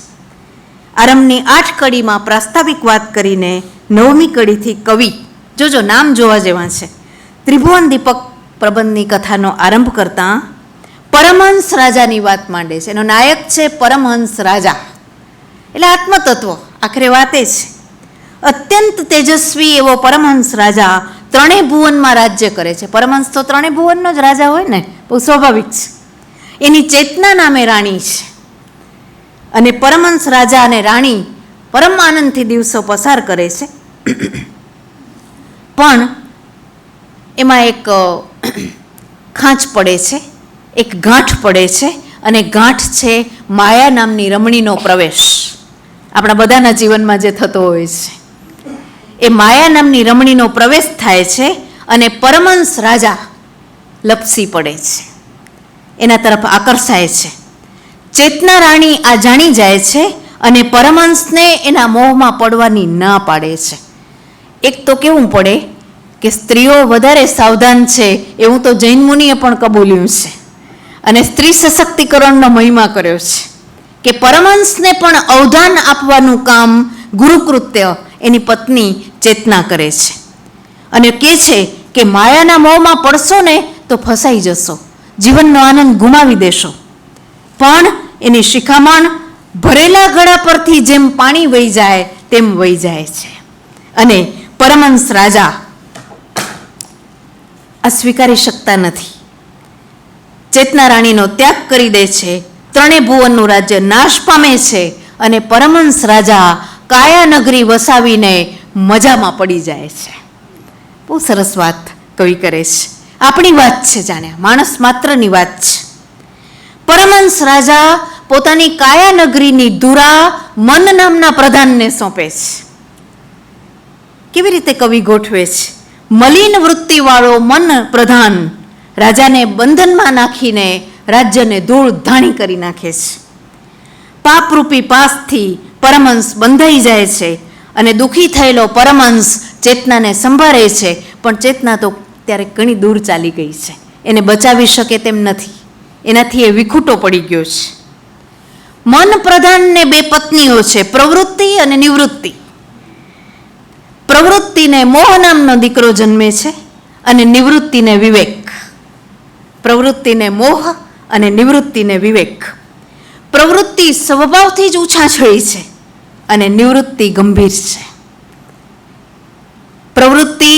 આરંભની 8 કડીમાં પ્રાસ્તાવિક વાત કરીને 9મી કડીથી કવિ, જોજો નામ જોવા જેવા છે, ત્રિભુવન દીપક પ્રબંધની કથાનો આરંભ કરતાં પરમહંસ રાજાની વાત માંડે છે. એનો નાયક છે પરમહંસ રાજા, એટલે આત્મતત્વ આખરે વાતે છે. અત્યંત તેજસ્વી એવો પરમહંસ રાજા 3 ભુવનમાં રાજ્ય કરે છે. પરમહંસ તો 3 ભુવનનો જ રાજા હોય ને, બહુ સ્વાભાવિક છે. એની ચેતના નામે રાણી છે, અને પરમહંસ રાજા અને રાણી પરમ આનંદથી દિવસો પસાર કરે છે. પણ એમાં એક ખાંચ પડે છે, એક ગાંઠ પડે છે, અને ગાંઠ છે માયા નામની રમણીનો પ્રવેશ. આપણા બધાના જીવનમાં જે થતો હોય છે એ માયા નામની રમણીનો પ્રવેશ થાય છે, અને પરમહંસ રાજા લપસી પડે છે, એના તરફ આકર્ષાય છે. ચેતના રાણી આ જાણી જાય છે અને પરમહંસને એના મોહમાં પડવાની ના પાડે છે. એક તો કેવું પડે કે સ્ત્રીઓ વધારે સાવધાન છે એવું તો જૈન મુનિએ પણ કબૂલ્યું છે, અને સ્ત્રી સશક્તિકરણનો મહિમા કર્યો છે કે પરમહંસને પણ અવધાન આપવાનું કામ ગુરુકૃત્ય એની પત્ની ચેતના કરે છે, અને કહે છે કે માયાના મોહમાં પડશો ને તો ફસાઈ જશો, જીવનનો આનંદ ગુમાવી દેશો. પણ એની શિખામણ ભરેલા ગળા પરથી જેમ પાણી વહી જાય તેમ વહી જાય છે, અને પરમહંસ રાજા આ સ્વીકારી શકતા નથી. ચેતના રાણીનો ત્યાગ કરી દે છે, 3 ભુવનનું રાજ્ય નાશ પામે છે, અને પરમહંસ રાજા કાયા નગરી વસાવીને મજામાં પડી જાય છે. બહુ સરસ વાત કવિ કરે છે. આપણી વાત છે, જાણે માણસ માત્રની વાત છે. પરમહંસ રાજા પોતાની કાયા નગરીની ધુરા મન નામના પ્રધાનને સોંપે છે. કેવી રીતે કવિ ગોઠવે છે? મલિન વૃત્તિવાળો મન પ્રધાન રાજાને બંધનમાં નાખીને રાજ્યને ધૂળ ધાણી કરી નાખે છે. પાપરૂપી પાસથી પરમહંસ બંધાઈ જાય છે, અને દુઃખી થયેલો પરમહંસ ચેતનાને સંભાળે છે, પણ ચેતના તો ત્યારે ઘણી દૂર ચાલી ગઈ છે, એને બચાવી શકે તેમ નથી, એનાથી એ વિખૂટો પડી ગયો છે. મન પ્રધાનને 2 પત્નીઓ છે, પ્રવૃત્તિ અને નિવૃત્તિ. પ્રવૃત્તિને મોહ નામનો દીકરો જન્મે છે, અને નિવૃત્તિને વિવેક. પ્રવૃત્તિને મોહ અને નિવૃત્તિને વિવેક. પ્રવૃત્તિ સ્વભાવથી જ ઉછાછળી છે, અને નિવૃત્તિ ગંભીર છે. પ્રવૃત્તિ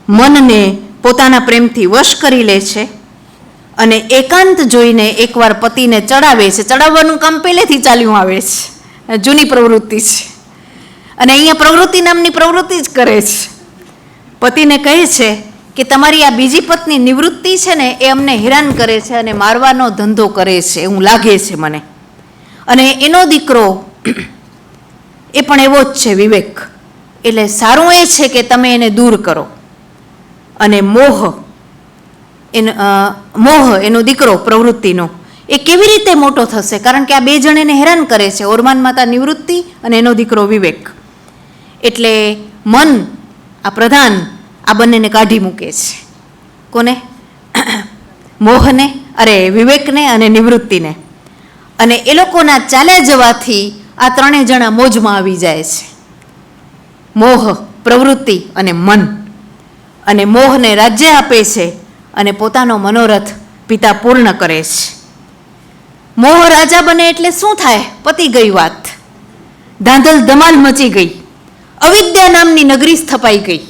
મનને પોતાના પ્રેમથી વશ કરી લે છે, અને એકાંત જોઈને એકવાર પતિને ચડાવે છે. ચડાવવાનું કામ પહેલેથી ચાલ્યું આવે છે, જૂની પ્રવૃત્તિ છે, અને અહીંયા પ્રવૃત્તિ નામની પ્રવૃત્તિ જ કરે છે. પતિને કહે છે કે તમારી આ બીજી પત્ની નિવૃત્તિ છે ને એ અમને હેરાન કરે છે અને મારવાનો ધંધો કરે છે એવું લાગે છે મને, અને એનો દીકરો એ પણ એવો જ છે વિવેક, એટલે સારું એ છે કે તમે એને દૂર કરો. અને મોહ એનો દીકરો પ્રવૃત્તિનો એ કેવી રીતે મોટો થશે? કારણ કે આ 2 જણ એને હેરાન કરે છે, ઓરમાન માતા નિવૃત્તિ અને એનો દીકરો વિવેક. એટલે મન આ પ્રધાન આ બંનેને કાઢી મૂકે છે. કોને? મોહને, વિવેકને અને નિવૃત્તિને. અને એ લોકોના ચાલ્યા જવાથી આ 3 જણા મોજમાં આવી જાય છે. મોહ, પ્રવૃત્તિ અને મન. અને મોહને રાજ્ય આપે છે, અને પોતાનો મનોરથ પિતા પૂર્ણ કરે છે. મોહ રાજા બને એટલે શું થાય? પતી ગઈ વાત. ધાંધલ ધમાલ મચી ગઈ. અવિદ્યા નામની નગરી સ્થપાઈ ગઈ,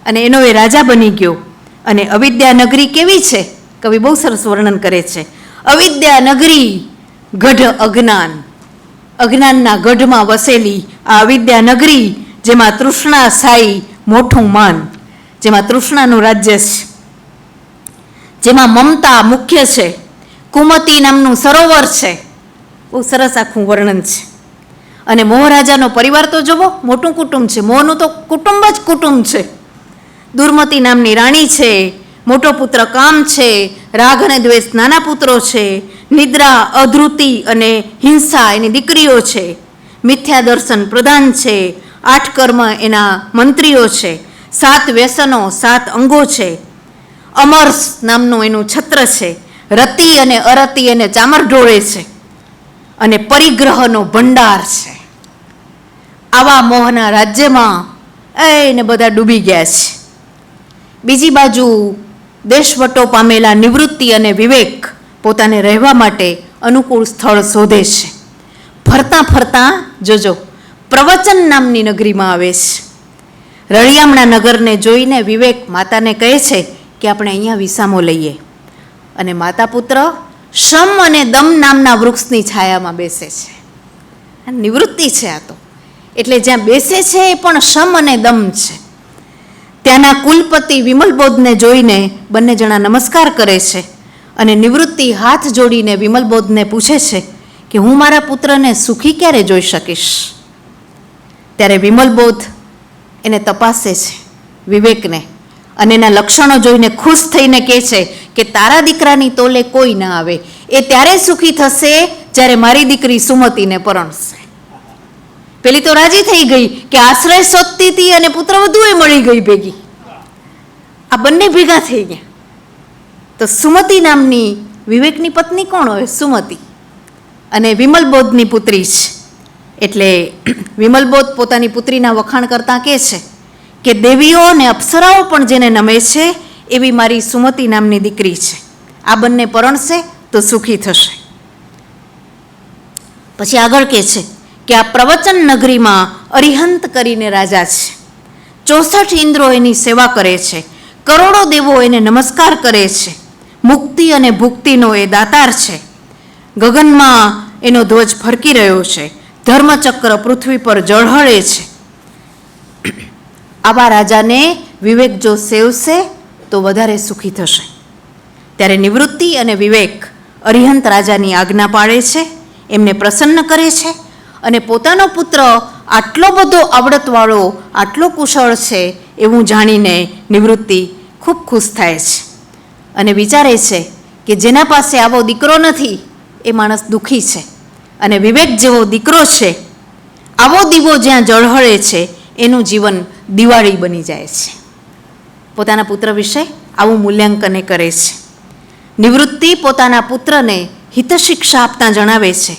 અને એનો એ રાજા બની ગયો. અને અવિદ્યા નગરી કેવી છે? કવિ બહુ સરસ વર્ણન કરે છે. અવિદ્યા નગરી ગઢ અજ્ઞાન. અજ્ઞાનના ગઢમાં વસેલી આ અવિદ્યા નગરી, જેમાં તૃષ્ણા સાઈ મોઠું માન, જેમાં તૃષ્ણાનું રાજ્ય છે, જેમાં મમતા મુખ્ય છે, કુમતી નામનું સરોવર છે. બહુ સરસ આખું વર્ણન છે. અને મોહરાજાનો પરિવાર તો જુઓ, મોટું કુટુંબ છે. મોહનું તો કુટુંબ જ કુટુંબ છે. દુર્મતી નામની રાણી છે, મોટો પુત્ર કામ છે, રાગ અને દ્વેષ નાના પુત્રો છે, નિદ્રા, અધૃતિ અને હિંસા એની દીકરીઓ છે, મિથ્યા દર્શન પ્રધાન છે, 8 કર્મ એના મંત્રીઓ છે, 7 વ્યસનો 7 અંગો છે, અમર્ષ નામનું એનું છત્ર છે, રતિ અને અરતિ એને ચામર ઢોળે છે, અને પરિગ્રહનો ભંડાર છે. આવા મોહના રાજ્યમાં એને બધા ડૂબી ગયા છે. બીજી બાજુ દેશવટો પામેલા નિવૃત્તિ અને વિવેક પોતાને રહેવા માટે અનુકૂળ સ્થળ શોધે છે. ફરતા ફરતા જોજો પ્રવચન નામની નગરીમાં આવે છે. રળિયામણા નગરને જોઈને વિવેક માતાને કહે છે કે આપણે અહીંયા વિસામો લઈએ, અને માતા પુત્ર શમ અને દમ નામના વૃક્ષની છાયામાં બેસે છે. નિવૃત્તિ છે આ તો, એટલે જ્યાં બેસે છે એ પણ શમ અને દમ છે. ત્યાંના કુલપતિ વિમલબોધને જોઈને બંને જણા નમસ્કાર કરે છે, અને નિવૃત્તિ હાથ જોડીને વિમલબોધને પૂછે છે કે હું મારા પુત્રને સુખી ક્યારે જોઈ શકીશ. ત્યારે વિમલબોધ એને તપાસે છે વિવેકને, અને એના લક્ષણો જોઈને ખુશ થઈને કહે છે કે તારા દીકરાની તોલે કોઈ ના આવે, એ ત્યારે સુખી થશે જ્યારે મારી દીકરી સુમતીને પરણશે. પેલી તો રાજી થઈ ગઈ કે આશ્રય શોધતી હતી અને પુત્રવધુ એ મળી ગઈ ભેગી. આ બંને ભેગા થઈ ગયા. તો સુમતી નામની વિવેકની પત્ની કોણ હોય? સુમતી, અને વિમલબોધની પુત્રી છે. એટલે વિમલબોધ પોતાની પુત્રીના વખાણ કરતા કહે છે કે દેવીઓ અને અપ્સરાઓ પણ જેને નમે છે એવી મારી સુમતી નામની દીકરી છે. આ બંને પરણશે તો સુખી થશે. પછી આગળ કહે છે કે આ પ્રવચન નગરીમાં અરિહંત કરીને રાજા છે. 64 ઇન્દ્રો એની સેવા કરે છે, કરોડો દેવો એને નમસ્કાર કરે છે, મુક્તિ અને ભુક્તિનો એ દાતાર છે. ગગનમાં એનો ધ્વજ ફરકી રહ્યો છે, ધર્મચક્ર પૃથ્વી પર ઝળહળે છે. આવા રાજાને વિવેક જો સેવશે તો વધારે સુખી થશે. ત્યારે નિવૃત્તિ અને વિવેક અરિહંત રાજાની આજ્ઞા પાળે છે, એમને પ્રસન્ન કરે છે, અને પોતાનો પુત્ર આટલો બધો આવડતવાળો, આટલો કુશળ છે એવું જાણીને નિવૃત્તિ ખૂબ ખુશ થાય છે, અને વિચારે છે કે જેના પાસે આવો દીકરો નથી એ માણસ દુઃખી છે, અને વિવેક જેવો દીકરો છે, આવો દીવો જ્યાં ઝળહળે છે એનું જીવન દિવાળી બની જાય છે. પોતાના પુત્ર વિશે આવું મૂલ્યાંકન કરે છે. નિવૃત્તિ પોતાના પુત્રને હિતશિક્ષા આપતા જણાવે છે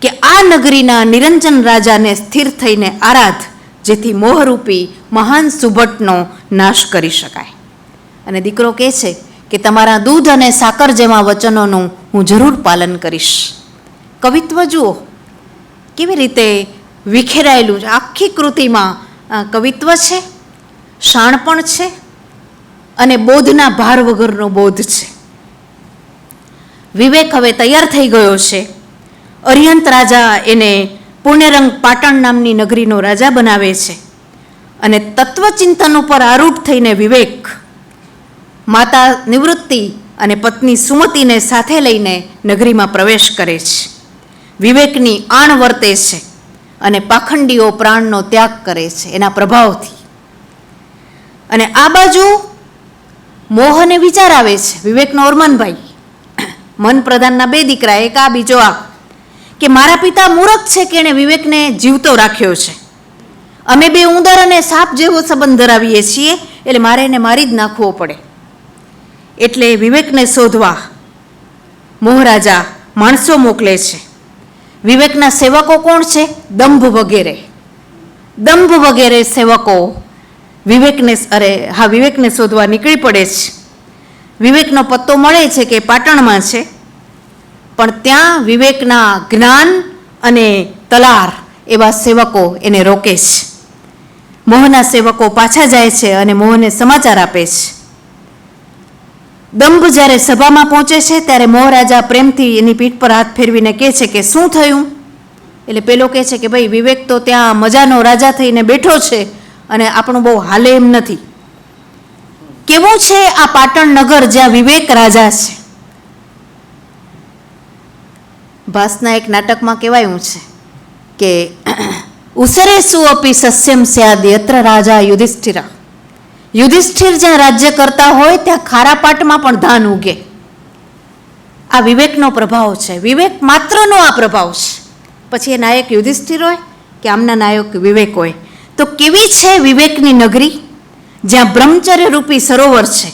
કે આ નગરીના નિરંજન રાજાને સ્થિર થઈને આરાધ, જેથી મોહરૂપી મહાન સુભટનો નાશ કરી શકાય. અને દીકરો કહે છે કે તમારા દૂધ અને સાકર જેવા વચનોનું હું જરૂર પાલન કરીશ. કવિત્વ જુઓ કેવી રીતે વિખેરાયેલું છે. આખી કૃતિમાં કવિત્વ છે, શાણપણ છે, અને બોધના ભાર વગરનો બોધ છે. વિવેક હવે તૈયાર થઈ ગયો છે. અરિહંત રાજા એને પુણ્યરંગ પાટણ નામની નગરીનો રાજા બનાવે છે, અને તત્વચિંતન ઉપર આરૂઢ થઈને વિવેક માતા નિવૃત્તિ અને પત્ની સુમતીને સાથે લઈને નગરીમાં પ્રવેશ કરે છે. વિવેકની આણ વર્તે છે, અને પાખંડીઓ પ્રાણનો ત્યાગ કરે છે એના પ્રભાવથી. અને આ બાજુ મોહને વિચાર આવે છે, વિવેકનો ઓરમાનભાઈ, મન પ્રધાનના 2 દીકરા, એક આ બીજો આ, કે મારા પિતા મૂરખ છે કે એણે વિવેકને જીવતો રાખ્યો છે. અમે 2 ઉંદર અને સાપ જેવો સંબંધ ધરાવીએ છીએ, એટલે મારે એને મારી જ નાખવો પડે. એટલે વિવેકને શોધવા મોહરાજા માણસો મોકલે છે. વિવેકના સેવકો કોણ છે? દંભ વગેરે સેવકો વિવેકને શોધવા નીકળી પડે છે. વિવેકનો પત્તો મળે છે કે પાટણમાં છે, પણ ત્યાં વિવેકના જ્ઞાન અને તલાર એવા સેવકો એને રોકે છે. મોહના સેવકો પાછા જાય છે અને મોહને સમાચાર આપે છે. દંભ જ્યારે સભામાં પહોંચે છે ત્યારે મોહરાજા પ્રેમથી એની પીઠ પર હાથ ફેરવીને કહે છે કે શું થયું? એટલે પેલો કહે છે કે ભાઈ વિવેક તો ત્યાં મજાનો રાજા થઈને બેઠો છે અને આપણું બહુ હાલે એમ નથી. કેવું છે આ પાટણ નગર જ્યાં વિવેક રાજા છે? ભાસના એક નાટકમાં કહેવાયું છે કે ઉસરે સુઅપી સસ્યમ સ્યાદ યત્ર રાજા યુધિષ્ઠિરા, યુધિષ્ઠિર જ્યાં રાજ્ય કરતા હોય ત્યાં ખારા પાટમાં પણ ધાન ઉગે. આ વિવેકનો પ્રભાવ છે. વિવેક માત્રનો આ પ્રભાવ છે. પછી એ નાયક યુધિષ્ઠિર હોય કે આમના નાયક વિવેક હોય. તો કેવી છે વિવેકની નગરી, જ્યાં બ્રહ્મચર્ય રૂપી સરોવર છે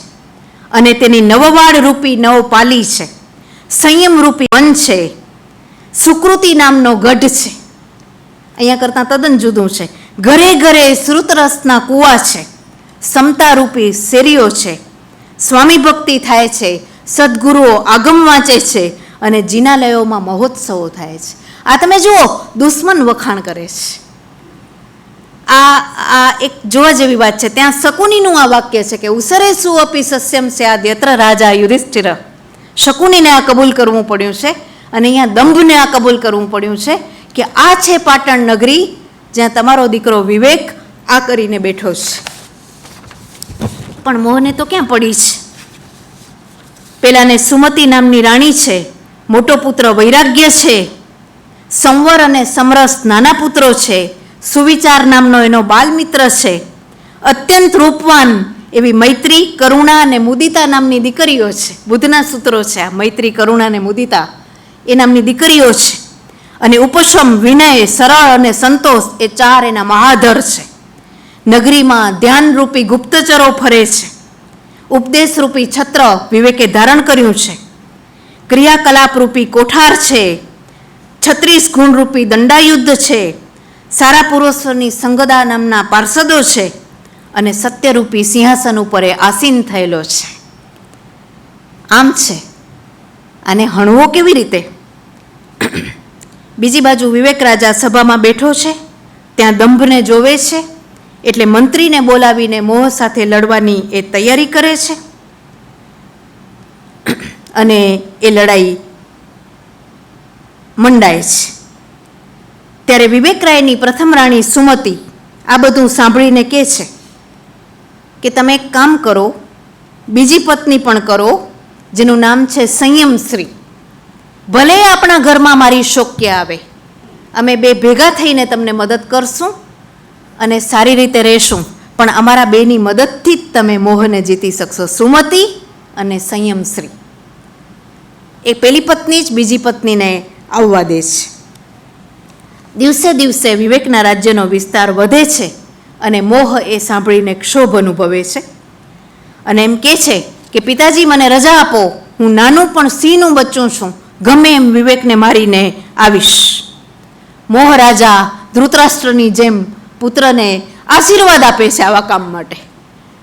અને તેની નવવાડ રૂપી નવપાલી છે, સંયમ રૂપી વન છે, સુકૃતિ નામનો ગઢ છે. અહીંયા કરતાં તદ્દન જુદું છે. ઘરે ઘરે શ્રુતરસના કૂવા છે, સમતા રૂપી શેરીઓ છે, સ્વામી ભક્તિ થાય છે, સદગુરુઓ આગમ વાંચે છે અને જિનાલયોમાં મહોત્સવો થાય છે. આ તમે જુઓ, દુશ્મન વખાણ કરે છે. આ એક જોવા જેવી વાત છે. ત્યાં શકુનીનું આ વાક્ય છે કે ઉસરેસુ અપી સસ્યમ સ્યાદ યત્ર રાજા યુધિષ્ઠિર. શકુનીને આ કબૂલ કરવું પડ્યું છે અને અહીંયા દંભને આ કબૂલ કરવું પડ્યું છે કે આ છે પાટણ નગરી, જ્યાં તમારો દીકરો વિવેક આ કરીને બેઠો છે. પણ મોહને તો ક્યાં પડી છે? પેલાને સુમતી નામની રાણી છે, મોટો પુત્ર વૈરાગ્ય છે, સંવર અને સમરસ નાના પુત્રો છે, સુવિચાર નામનો એનો બાલમિત્ર છે, અત્યંત રૂપવાન એવી મૈત્રી, કરુણા અને મુદિતા નામની દીકરીઓ છે. બુદ્ધના સૂત્રો છે આ મૈત્રી, કરુણા અને મુદિતા એ નામની દીકરીઓ છે. અને ઉપશમ, વિનય, સરળ અને સંતોષ એ ચાર એના મહાધર છે. નગરીમાં ધ્યાનરૂપી ગુપ્તચરો ફરે છે. ઉપદેશરૂપી છત્ર વિવેકે ધારણ કર્યું છે. ક્રિયાકલાપરૂપી કોઠાર છે. 36 ગુણરૂપી દંડાયુદ્ધ છે. સારા પુરુષોની સંગદા નામના પાર્ષદો છે અને સત્યરૂપી સિંહાસન ઉપર એ આસીન થયેલો છે. આમ છે. આને હણવો કેવી રીતે? બીજી બાજુ વિવેક રાજા સભામાં બેઠો છે, ત્યાં દંભને જોવે છે એટલે મંત્રીને બોલાવીને મોહ સાથે લડવાની એ તૈયારી કરે છે અને એ લડાઈ મંડાય છે. ત્યારે વિવેકરાયની પ્રથમ રાણી સુમતી આ બધું સાંભળીને કહે છે કે તમે એક કામ કરો, બીજી પત્ની પણ કરો, જેનું નામ છે સંયમશ્રી. ભલે આપણા ઘરમાં મારી શોક્ય આવે, અમે બે ભેગા થઈને તમને મદદ કરશું અને સારી રીતે રહેશું, પણ અમારા બેની મદદથી જ તમે મોહને જીતી શકશો. સુમતી અને સંયમશ્રી. એ પેલી પત્ની જ બીજી પત્નીને આવવા દે છે. દિવસે દિવસે વિવેકના રાજ્યનો વિસ્તાર વધે છે અને મોહ એ સાંભળીને ક્ષોભ અનુભવે છે અને એમ કહે છે કે પિતાજી મને રજા આપો, હું નાનું પણ સિંહનું બચ્ચું છું, ગમે એમ વિવેકને મારીને આવીશ. મોહ રાજા ધૃતરાષ્ટ્રની જેમ પુત્રને આશીર્વાદ આપે છે આવા કામ માટે.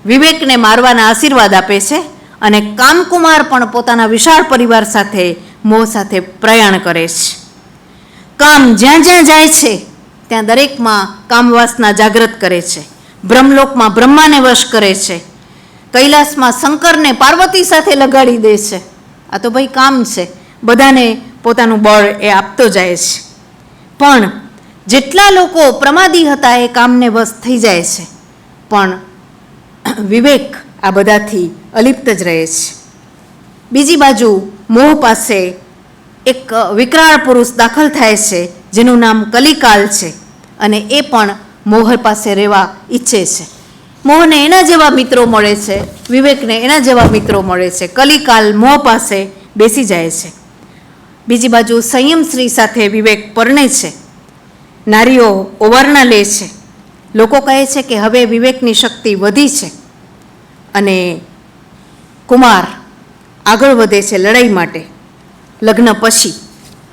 વિવેકને મારવાના આશીર્વાદ આપે છે અને કામકુમાર પણ પોતાના વિશાળ પરિવાર સાથે મોહ સાથે પ્રયાણ કરે છે. કામ જ્યાં જ્યાં જાય છે ત્યાં દરેકમાં કામવાસના જાગૃત કરે છે. બ્રહ્મલોકમાં બ્રહ્માને વશ કરે છે. કૈલાસમાં શંકરને પાર્વતી સાથે લગાડી દે છે. આ તો ભાઈ કામ છે. બધાને પોતાનું બળ એ આપતો જાય છે. પણ જેટલા લોકો પ્રમાદી હતા એ કામને વશ થઈ જાય છે, પણ વિવેક આ બધાથી અલિપ્ત જ રહે છે. બીજી બાજુ મોહ પાસે એક વિકરાળ પુરુષ દાખલ થાય છે જેનું નામ કલિકાલ છે અને એ પણ મોહ પાસે રહેવા ઈચ્છે છે. મોહને એના જેવા મિત્રો મળે છે, વિવેકને એના જેવા મિત્રો મળે છે. કલિકાલ મોહ પાસે બેસી જાય છે. બીજી બાજુ સંયમશ્રી સાથે વિવેક પરણે છે. નારીઓ ઓવારણા લે છે. લોકો કહે છે કે હવે વિવેકની શક્તિ વધી છે અને કુમાર આગળ વધે છે લડાઈ માટે લગ્ન પછી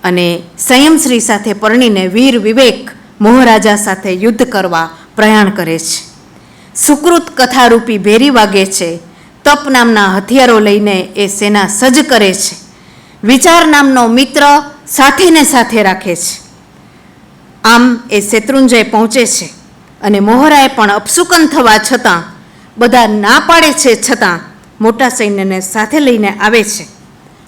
અને સંયમશ્રી સાથે પરણીને વીર વિવેક મોહરાજા સાથે યુદ્ધ કરવા પ્રયાણ કરે છે. સુકૃત કથારૂપી ભેરી વાગે છે. તપ નામના હથિયારો લઈને એ સેના સજ્જ કરે છે. વિચાર નામનો મિત્ર સાથે ને સાથે રાખે છે. આમ એ શેત્રુંજય પહોંચે છે અને મોહરાએ પણ અપશુકન થવા છતાં, બધા ના પાડે છે છતાં મોટા સૈન્યને સાથે લઈને આવે છે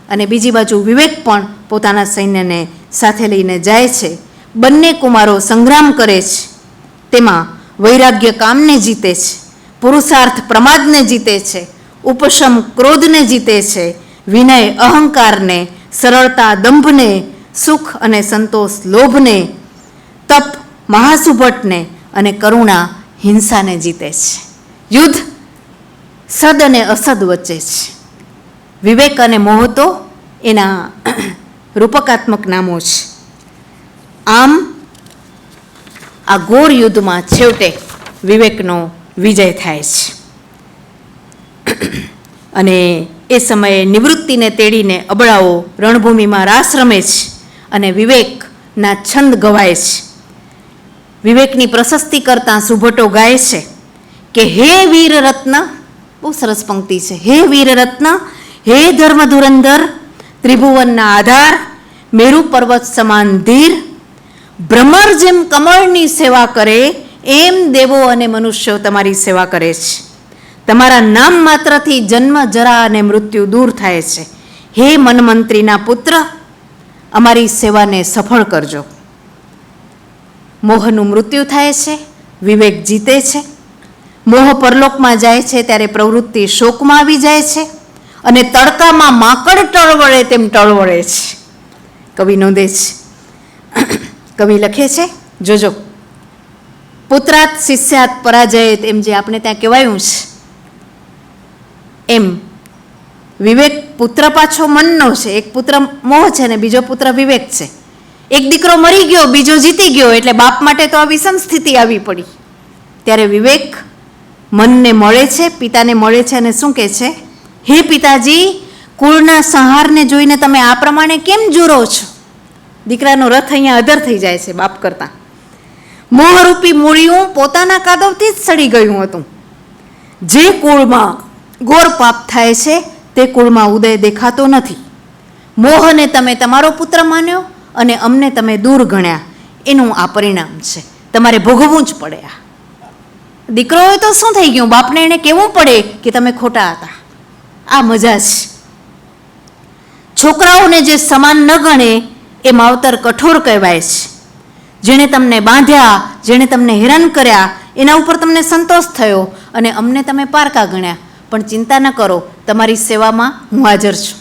અને બીજી બાજુ વિવેક પણ પોતાના સૈન્યને સાથે લઈને જાય છે. બંને કુમારો સંગ્રામ કરે છે. તેમાં વૈરાગ્ય કામને જીતે છે, પુરુષાર્થ પ્રમાદને જીતે છે, ઉપશમ ક્રોધને જીતે છે, વિનય અહંકારને, સરળતા દંભને, સુખ અને સંતોષ લોભને, તપ મહાસુભટને અને કરુણા હિંસાને જીતે છે. યુદ્ધ સદ અને અસદ વચ્ચે છે. વિવેક અને મોહ તો એના રૂપકાત્મક નામો છે. આમ આ ઘોર યુદ્ધમાં છેવટે વિવેકનો વિજય થાય છે અને એ સમયે નિવૃત્તિને તેડીને અબળાઓ રણભૂમિમાં રાસ રમે છે અને વિવેકના છંદ ગવાય છે. વિવેકની પ્રશસ્તિ કરતાં સુભટો ગાય છે કે હે વીર રત્ન, બહુ સરસ પંક્તિ છે, હે વીર રત્ન, હે ધર્મ ધુરંધર, ત્રિભુવનના આધાર, મેરુ પર્વત સમાન ધીર, ભ્રમર જેમ કમળની સેવા કરે એમ દેવો અને મનુષ્યો તમારી સેવા કરે છે. તમારા નામ માત્રથી જન્મ, જરા અને મૃત્યુ દૂર થાય છે. હે મનમંત્રીના પુત્ર, અમારી સેવાને સફળ કરજો. મોહનું મૃત્યુ થાય છે, વિવેક જીતે છે. મોહ પરલોકમાં જાય છે ત્યારે પ્રવૃત્તિ શોકમાં આવી જાય છે અને તડકામાં માકડ ટળવળે તેમ ટળવળે છે. કવિ નોંધે છે, કવિ લખે છે, જોજો, પુત્રાત શિષ્યાત પરાજયેત, એમ જે આપણે ત્યાં કહેવાયું છે એમ વિવેક પુત્ર પાછો મનનો છે. એક પુત્ર મોહ છે ને બીજો પુત્ર વિવેક છે. એક દીકરો મરી ગયો, બીજો જીતી ગયો, એટલે બાપ માટે તો આ વિષમ સ્થિતિ આવી પડી. ત્યારે વિવેક મનને મળે છે, પિતાને મળે છે અને શું કહે છે, હે પિતાજી, કુળના સંહારને જોઈને તમે આ પ્રમાણે કેમ જુરો છો? દીકરાનો રથ અહીંયા અધર થઈ જાય છે બાપ કરતાં. મોહરૂપી મૂળિયું પોતાના કાદવથી જ સડી ગયું હતું. જે કુળમાં ઘોર પાપ થાય છે તે કુળમાં ઉદય દેખાતો નથી. મોહને તમે તમારો પુત્ર માન્યો અને અમને તમે દૂર ગણ્યા, એનું આ પરિણામ છે. તમારે ભોગવવું જ પડે. આ દીકરોએ તો શું થઈ ગયું, બાપને એને કહેવું પડે કે તમે ખોટા હતા. આ મજા છે. છોકરાઓને જે સમાન ન ગણે એ માવતર કઠોર કહેવાય છે. જેણે તમને બાંધ્યા, જેણે તમને હેરાન કર્યા, એના ઉપર તમને સંતોષ થયો અને અમને તમે પારકા ગણ્યા. પણ ચિંતા ન કરો, તમારી સેવામાં હું હાજર છું.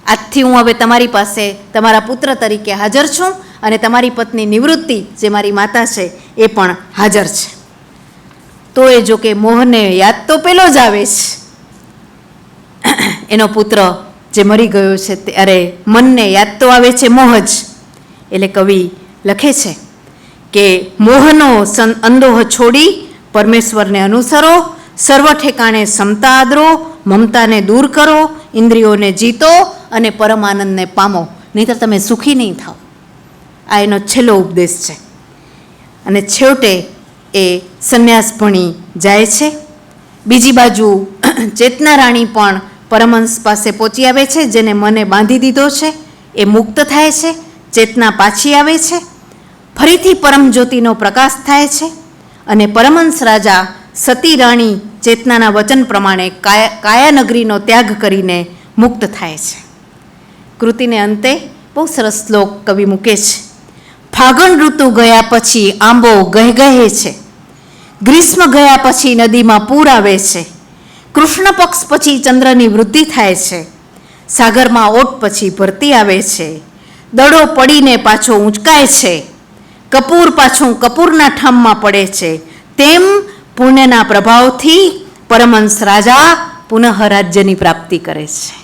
આજથી હું હવે તમારી પાસે તમારા પુત્ર તરીકે હાજર છું અને તમારી પત્ની નિવૃત્તિ, જે મારી માતા છે, એ પણ હાજર છે. તો એ જો કે મોહને યાદ તો પેલો જ આવે છે, એનો પુત્ર જે મરી ગયો છે, ત્યારે મનને યાદ તો આવે છે મોહ જ. એટલે કવિ લખે છે કે મોહનો અંદોહ છોડી પરમેશ્વરને અનુસરો, સર્વ ઠેકાણે સમતા આદરો, મમતાને દૂર કરો, ઇન્દ્રિયોને જીતો અને પરમાનંદને પામો, નહીંતર તમે સુખી નહીં થાઓ. આ એનો છેલ્લો ઉપદેશ છે. અને છેવટે એ સંન્યાસ ભણી જાય છે. બીજી બાજુ ચેતના રાણી પણ પરમહંસ પાસે પહોંચી આવે છે. જેને મને બાંધી દીધો છે એ મુક્ત થાય છે, ચેતના પાછી આવે છે, ફરીથી પરમ જ્યોતિનો પ્રકાશ થાય છે અને પરમહંસ રાજા સતી રાણી ચેતનાના વચન પ્રમાણે કાયાનગરીનો ત્યાગ કરીને મુક્ત થાય છે. કૃતિને અંતે બહુ સરસ શ્લોક કવિ મૂકે છે. ફાગણ ઋતુ ગયા પછી આંબો ગહેગહે છે, ગ્રીષ્મ ગયા પછી નદીમાં પૂર આવે છે, કૃષ્ણ પક્ષ પછી ચંદ્રની વૃદ્ધિ થાય છે, સાગરમાં ઓટ પછી ભરતી આવે છે, દડો પડીને પાછો ઊંચકાય છે, કપૂર પાછું કપૂરના ઠામમાં પડે છે, તેમ પુણ્યના પ્રભાવથી પરમહંસ રાજા પુનઃ રાજ્યની પ્રાપ્તિ કરે છે.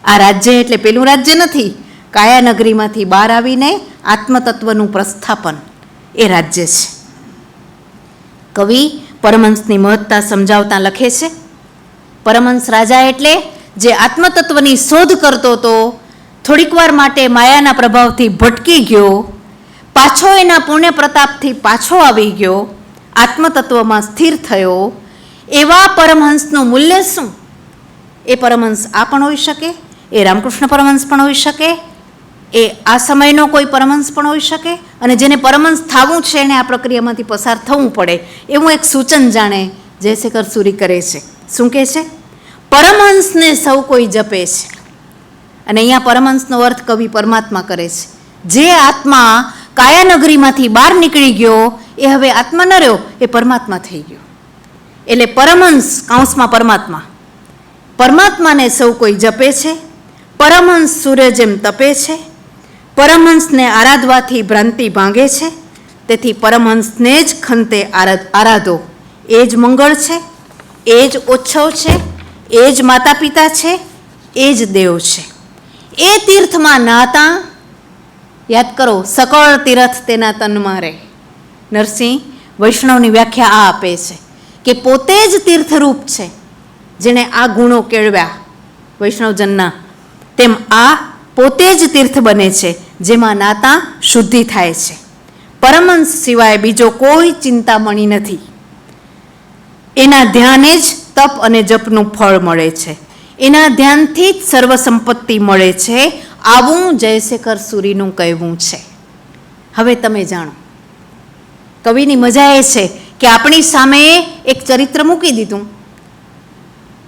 આ રાજ્ય એટલે પેલું રાજ્ય નથી, કાયાનગરીમાંથી બહાર આવીને આત્મતત્વનું પ્રસ્થાપન, એ રાજ્ય છે. કવિ પરમહંસની મહત્તા સમજાવતા લખે છે, પરમહંસ રાજા એટલે જે આત્મતત્વની શોધ કરતો હતો, થોડીક વાર માટે માયાના પ્રભાવથી ભટકી ગયો, પાછો એના પુણ્ય પ્રતાપથી પાછો આવી ગયો, આત્મતત્વમાં સ્થિર થયો, એવા પરમહંસનું મૂલ્ય શું? એ પરમહંસ આ પણ હોઈ શકે, એ રામકૃષ્ણ પરમહંસ પણ હોઈ શકે, એ આ સમયનો કોઈ પરમહંસ પણ હોઈ શકે, અને જેને પરમહંસ થવું છે એને આ પ્રક્રિયામાંથી પસાર થવું પડે, એવું એક સૂચન જાણે જયશેખર સૂરી કરે છે. શું કહે છે? પરમહંસને સૌ કોઈ જપે છે. અને અહીંયા પરમહંસનો અર્થ કવિ પરમાત્મા કરે છે. જે આત્મા કાયાનગરીમાંથી બહાર નીકળી ગયો એ હવે આત્મા ન રહ્યો, એ પરમાત્મા થઈ ગયો. એટલે પરમહંસ કાંસમાં પરમાત્મા, પરમાત્માને સૌ કોઈ જપે છે. પરમહંસ સૂર્ય જેમ તપે છે. પરમહંસને આરાધવાથી ભ્રાંતિ ભાંગે છે. તેથી પરમહંસને જ ખંતે આરાધો. એ જ મંગળ છે, એ જ ઉત્સવ છે, એ જ માતા પિતા છે, એ જ દેવ છે. એ તીર્થમાં નાતા, યાદ કરો, સકળ તીર્થ તેના તનમાં રહે. નરસિંહ વૈષ્ણવની વ્યાખ્યા આ આપે છે કે પોતે જ તીર્થરૂપ છે, જેણે આ ગુણો કેળવ્યા વૈષ્ણવજનના, તેમ આ પોતે જ તીર્થ બને છે, જેમાં નાતા શુદ્ધિ થાય છે. પરમહંસ સિવાય બીજો કોઈ ચિંતામણી નથી. એના ધ્યાને જ તપ અને જપનું ફળ મળે છે. એના ધ્યાનથી જ સર્વ સંપત્તિ મળે છે. આવું જયશેખર સુરીનું કહેવું છે. હવે તમે જાણો, કવિની મજા એ છે કે આપણી સામે એક ચરિત્ર મૂકી દીધું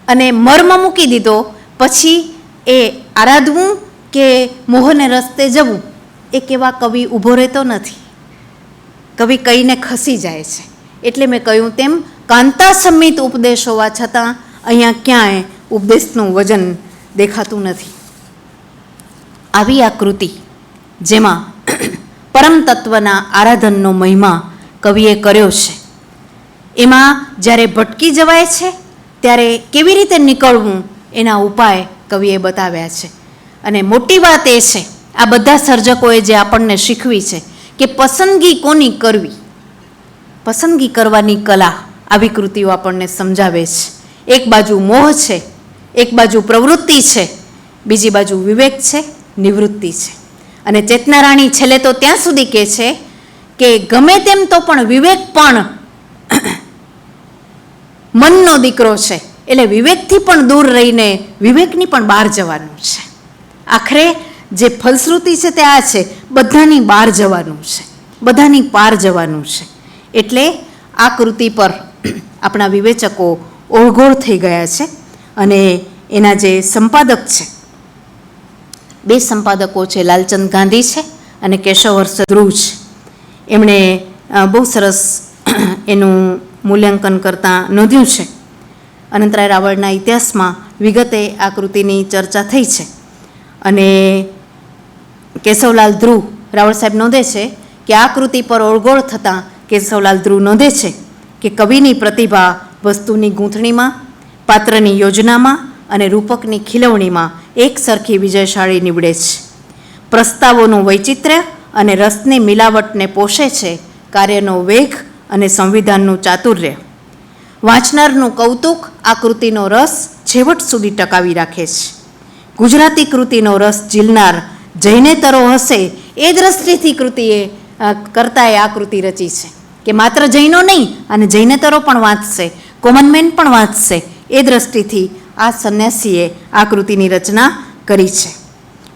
અને મર્મ મૂકી દીધો, પછી એ આરાધવું કે મોહને રસ્તે જવું એ કેવા કવિ ઊભો રહેતો નથી. કવિ કહીને ખસી જાય છે. એટલે મેં કહ્યું તેમ કાંતા સંમિત ઉપદેશ હોવા છતાં અહીંયા ક્યાંય ઉપદેશનું વજન દેખાતું નથી. આવી આ કૃતિ જેમાં પરમ તત્વના આરાધનનો મહિમા કવિએ કર્યો છે, એમાં જ્યારે ભટકી જવાય છે ત્યારે કેવી રીતે નીકળવું એના ઉપાય કવિએ બતાવ્યા છે. અને મોટી વાત એ છે, આ બધા સર્જકોએ જે આપણને શીખવી છે કે પસંદગી કોની કરવી, પસંદગી કરવાની કલા આવી કૃતિઓ આપણને સમજાવે છે. એક બાજુ મોહ છે, એક બાજુ પ્રવૃત્તિ છે, બીજી બાજુ વિવેક છે, નિવૃત્તિ છે. અને ચેતનારાણી છેલ્લે તો ત્યાં સુધી કહે છે કે ગમે તેમ તો પણ વિવેક પણ મનનો દીકરો છે, એટલે વિવેકથી પણ દૂર રહીને વિવેકની પણ બહાર જવાનું છે. આખરે જે ફલશ્રુતિ છે તે આ છે, બધાની બહાર જવાનું છે, બધાની પાર જવાનું છે. એટલે આ કૃતિ પર આપણા વિવેચકો ઓળઘોળ થઈ ગયા છે. અને એના જે સંપાદક છે, બે સંપાદકો છે, લાલચંદ ગાંધી છે અને કેશવહર્ષ ધ્રુવ છે. એમણે બહુ સરસ એનું મૂલ્યાંકન કરતાં નોંધ્યું છે. અનંતરાય રાવળના ઇતિહાસમાં વિગતે આ કૃતિની ચર્ચા થઈ છે. અને કેશવલાલ ધ્રુવ રાવળ સાહેબ નોંધે છે કે આ કૃતિ પર ઓળઘોળ થતાં કેશવલાલ ધ્રુવ નોંધે છે કે કવિની પ્રતિભા વસ્તુની ગૂંથણીમાં, પાત્રની યોજનામાં અને રૂપકની ખીલવણીમાં એક સરખી વિજયશાળી નીવડે છે. પ્રસ્તાવોનું વૈચિત્ર્ય અને રસની મિલાવટને પોષે છે કાર્યનો વેગ અને સંવિધાનનું ચાતુર્ય. વાંચનારનું કૌતુક આ કૃતિનો રસ છેવટ સુધી ટકાવી રાખે છે. ગુજરાતી કૃતિનો રસ ઝીલનાર જૈનેતરો હશે એ દ્રષ્ટિથી કૃતિએ કરતાએ આ કૃતિ રચી છે કે માત્ર જૈનો નહીં, અને જૈનેતરો પણ વાંચશે, કોમનમેન પણ વાંચશે, એ દ્રષ્ટિથી આ સંન્યાસીએ આ કૃતિની રચના કરી છે.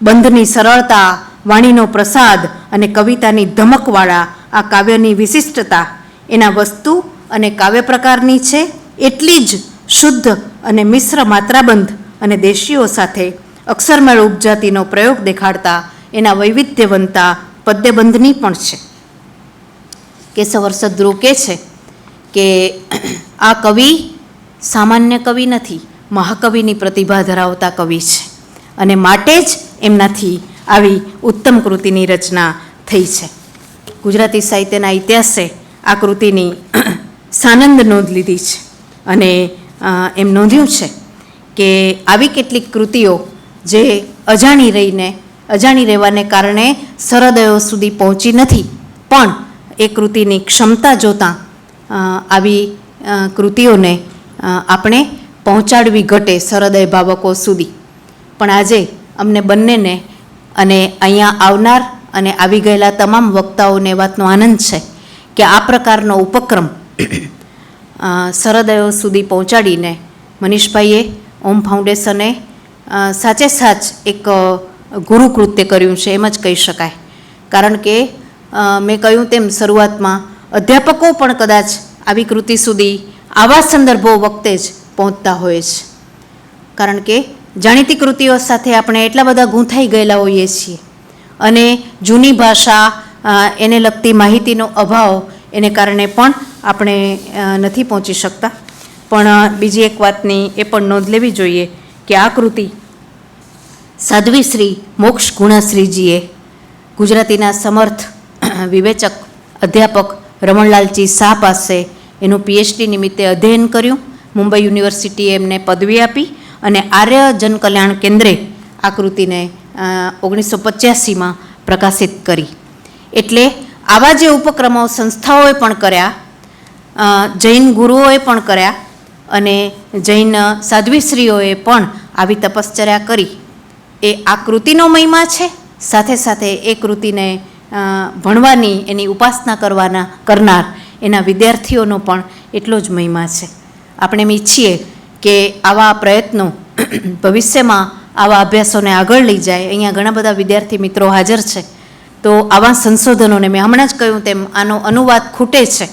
બંધની સરળતા, વાણીનો પ્રસાદ અને કવિતાની ધમકવાળા આ કાવ્યની વિશિષ્ટતા એના વસ્તુ અને કાવ્ય પ્રકારની છે. એટલી જ શુદ્ધ અને મિશ્ર માત્રાબંધ અને દેશીઓ સાથે અક્ષરમેળ ઉપજાતિનો પ્રયોગ દેખાડતા એના વૈવિધ્યવંતા પદ્યબંધની પણ છે. કેશવહર્ષ ધ્રુવ કહે છે કે આ કવિ સામાન્ય કવિ નથી, મહાકવિની પ્રતિભા ધરાવતા કવિ છે, અને માટે જ એમનાથી આવી ઉત્તમ કૃતિની રચના થઈ છે. ગુજરાતી સાહિત્યના ઇતિહાસે આ કૃતિની સાનંદ નોંધ લીધી છે. અને એમ નોંધ્યું છે કે આવી કેટલીક કૃતિઓ જે અજાણી રહેવાને કારણે સહૃદયો સુધી પહોંચી નથી, પણ એ કૃતિની ક્ષમતા જોતાં આવી કૃતિઓને આપણે પહોંચાડવી ઘટે સહૃદય ભાવકો સુધી. પણ આજે અમને બંનેને અને અહીંયા આવનાર અને આવી ગયેલા તમામ વક્તાઓને એ વાતનો આનંદ છે કે આ પ્રકારનો ઉપક્રમ સહૃદયો સુધી પહોંચાડીને મનીષભાઈએ, ઓમ ફાઉન્ડેશને સાચે સાચ એક ગુરુ કૃત્ય કર્યું છે એમ જ કહી શકાય. કારણ કે મેં કહ્યું તેમ શરૂઆતમાં અધ્યાપકો પણ કદાચ આવી કૃતિ સુધી આવા સંદર્ભો વખતે જ પહોંચતા હોય છે. કારણ કે જાણીતી કૃતિઓ સાથે આપણે એટલા બધા ગૂંથાઈ ગયેલા હોઈએ છીએ, અને જૂની ભાષા, એને લગતી માહિતીનો અભાવ એને કારણે પણ આપણે નથી પહોંચી શકતા. પણ બીજી એક વાતની એ પણ નોંધ લેવી જોઈએ કે આ કૃતિ સાધ્વી શ્રી મોક્ષ ગુણાશ્રીજીએ ગુજરાતીના સમર્થ વિવેચક અધ્યાપક રમણલાલજી શાહ પાસે એનું PhD નિમિત્તે અધ્યયન કર્યું મુંબઈ યુનિવર્સિટીએ એમને પદવી આપી અને આર્ય જનકલ્યાણ કેન્દ્રે આ કૃતિને 1985માં પ્રકાશિત કરી. એટલે આવા જે ઉપક્રમો સંસ્થાઓએ પણ કર્યા, જૈન ગુરુઓએ પણ કર્યા અને જૈન સાધ્વીશ્રીઓએ પણ આવી તપશ્ચર્યા કરી. એ આ કૃતિનો મહિમા છે. સાથે સાથે એ કૃતિને ભણવાની, એની ઉપાસના કરનાર એના વિદ્યાર્થીઓનો પણ એટલો જ મહિમા છે. આપણે એમ ઈચ્છીએ કે આવા પ્રયત્નો ભવિષ્યમાં આવા અભ્યાસોને આગળ લઈ જાય. અહીંયા ઘણા બધા વિદ્યાર્થી મિત્રો હાજર છે, તો આવા સંશોધનોને, મેં હમણાં જ કહ્યું તેમ, આનો અનુવાદ ખૂટે છે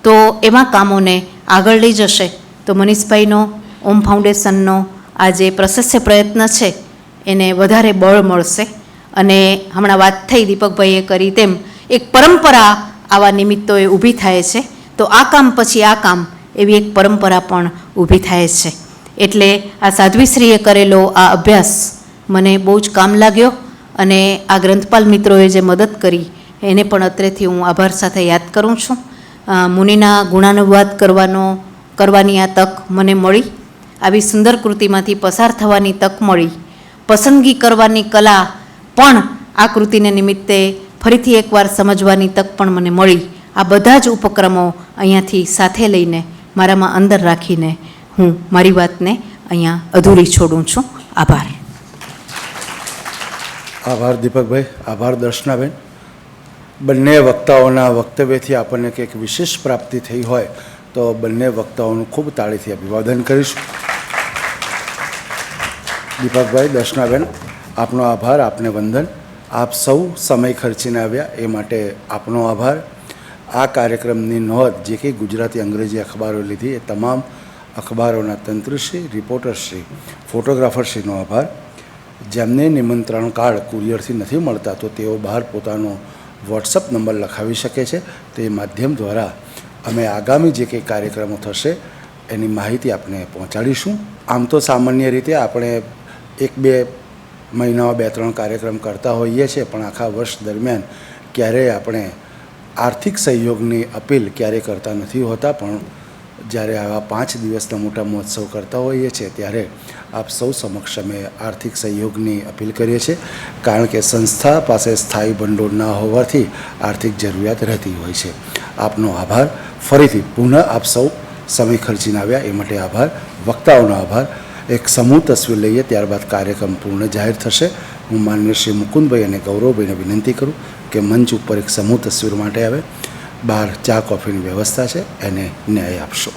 તો એવા કામોને આગળ લઈ જશે તો મનીષભાઈનો, ઓમ ફાઉન્ડેશનનો આ જે પ્રશસ્ય પ્રયત્ન છે એને વધારે બળ મળશે. અને હમણાં વાત થઈ દીપકભાઈએ કરી તેમ એક પરંપરા આવા નિમિત્તોએ ઊભી થાય છે, તો આ કામ પછી આ કામ એવી એક પરંપરા પણ ઊભી થાય છે. એટલે આ સાધ્વીશ્રીએ કરેલો આ અભ્યાસ મને બહુ જ કામ લાગ્યો અને આ ગ્રંથપાલ મિત્રોએ જે મદદ કરી એને પણ અત્રેથી હું આભાર સાથે યાદ કરું છું. મુનિના ગુણાનુવાદ કરવાની આ તક મને મળી, આવી સુંદર કૃતિમાંથી પસાર થવાની તક મળી, પસંદગી કરવાની કલા પણ આ કૃતિને નિમિત્તે ફરીથી એકવાર સમજવાની તક પણ મને મળી. આ બધા જ ઉપક્રમો અહીંયાથી સાથે લઈને, મારામાં અંદર રાખીને હું મારી વાતને અહીંયા અધૂરી છોડું છું. આભાર.
આભાર દીપકભાઈ, આભાર દર્શનાબેન. બંને વક્તાઓના વક્તવ્યથી આપણને કંઈક વિશેષ પ્રાપ્તિ થઈ હોય તો બંને વક્તાઓનું ખૂબ તાળીથી અભિવાદન કરીશું. દીપકભાઈ, દર્શનાબેન, આપનો આભાર, આપને વંદન. આપ સૌ સમય ખર્ચીને આવ્યા એ માટે આપનો આભાર. આ કાર્યક્રમની નોંધ જે કંઈ ગુજરાતી અંગ્રેજી અખબારો લીધી એ તમામ અખબારોના તંત્રશ્રી, રિપોર્ટરશ્રી, ફોટોગ્રાફરશ્રીનો આભાર. જેમને નિમંત્રણ કાર્ડ કુરિયરથી નથી મળતા તો તેઓ બહાર પોતાનો વોટ્સઅપ નંબર લખાવી શકે છે. તે માધ્યમ દ્વારા અમે આગામી જે કંઈ કાર્યક્રમો થશે એની માહિતી આપને પહોંચાડીશું. આમ તો સામાન્ય રીતે આપણે 1-2 મહિનામાં 2-3 કાર્યક્રમ કરતા હોઈએ છીએ, પણ આખા વર્ષ દરમિયાન ક્યારેય આપણે આર્થિક સહયોગની અપીલ ક્યારેય કરતા નથી હોતા. પણ જ્યારે આવા 5 દિવસના મોટા મહોત્સવ કરતા હોઈએ છીએ ત્યારે આપ સૌ સમક્ષ અમે આર્થિક સહયોગની અપીલ કરીએ છીએ, કારણ કે સંસ્થા પાસે સ્થાયી ભંડોળ ના હોવાથી આર્થિક જરૂરિયાત રહેતી હોય છે. આપનો આભાર. ફરીથી પુનઃ આપ સૌ સમય ખર્ચીને આવ્યા એ માટે આભાર. વક્તાઓનો આભાર. એક સમૂહ તસવીર લઈએ, ત્યારબાદ કાર્યક્રમ પૂર્ણ જાહેર થશે. હું માનનીય શ્રી મુકુંદભાઈ અને ગૌરવભાઈને વિનંતી કરું કે મંચ ઉપર એક સમૂહ તસવીર માટે આવે. બહાર ચા કોફીની વ્યવસ્થા છે, એને ન્યાય આપશો.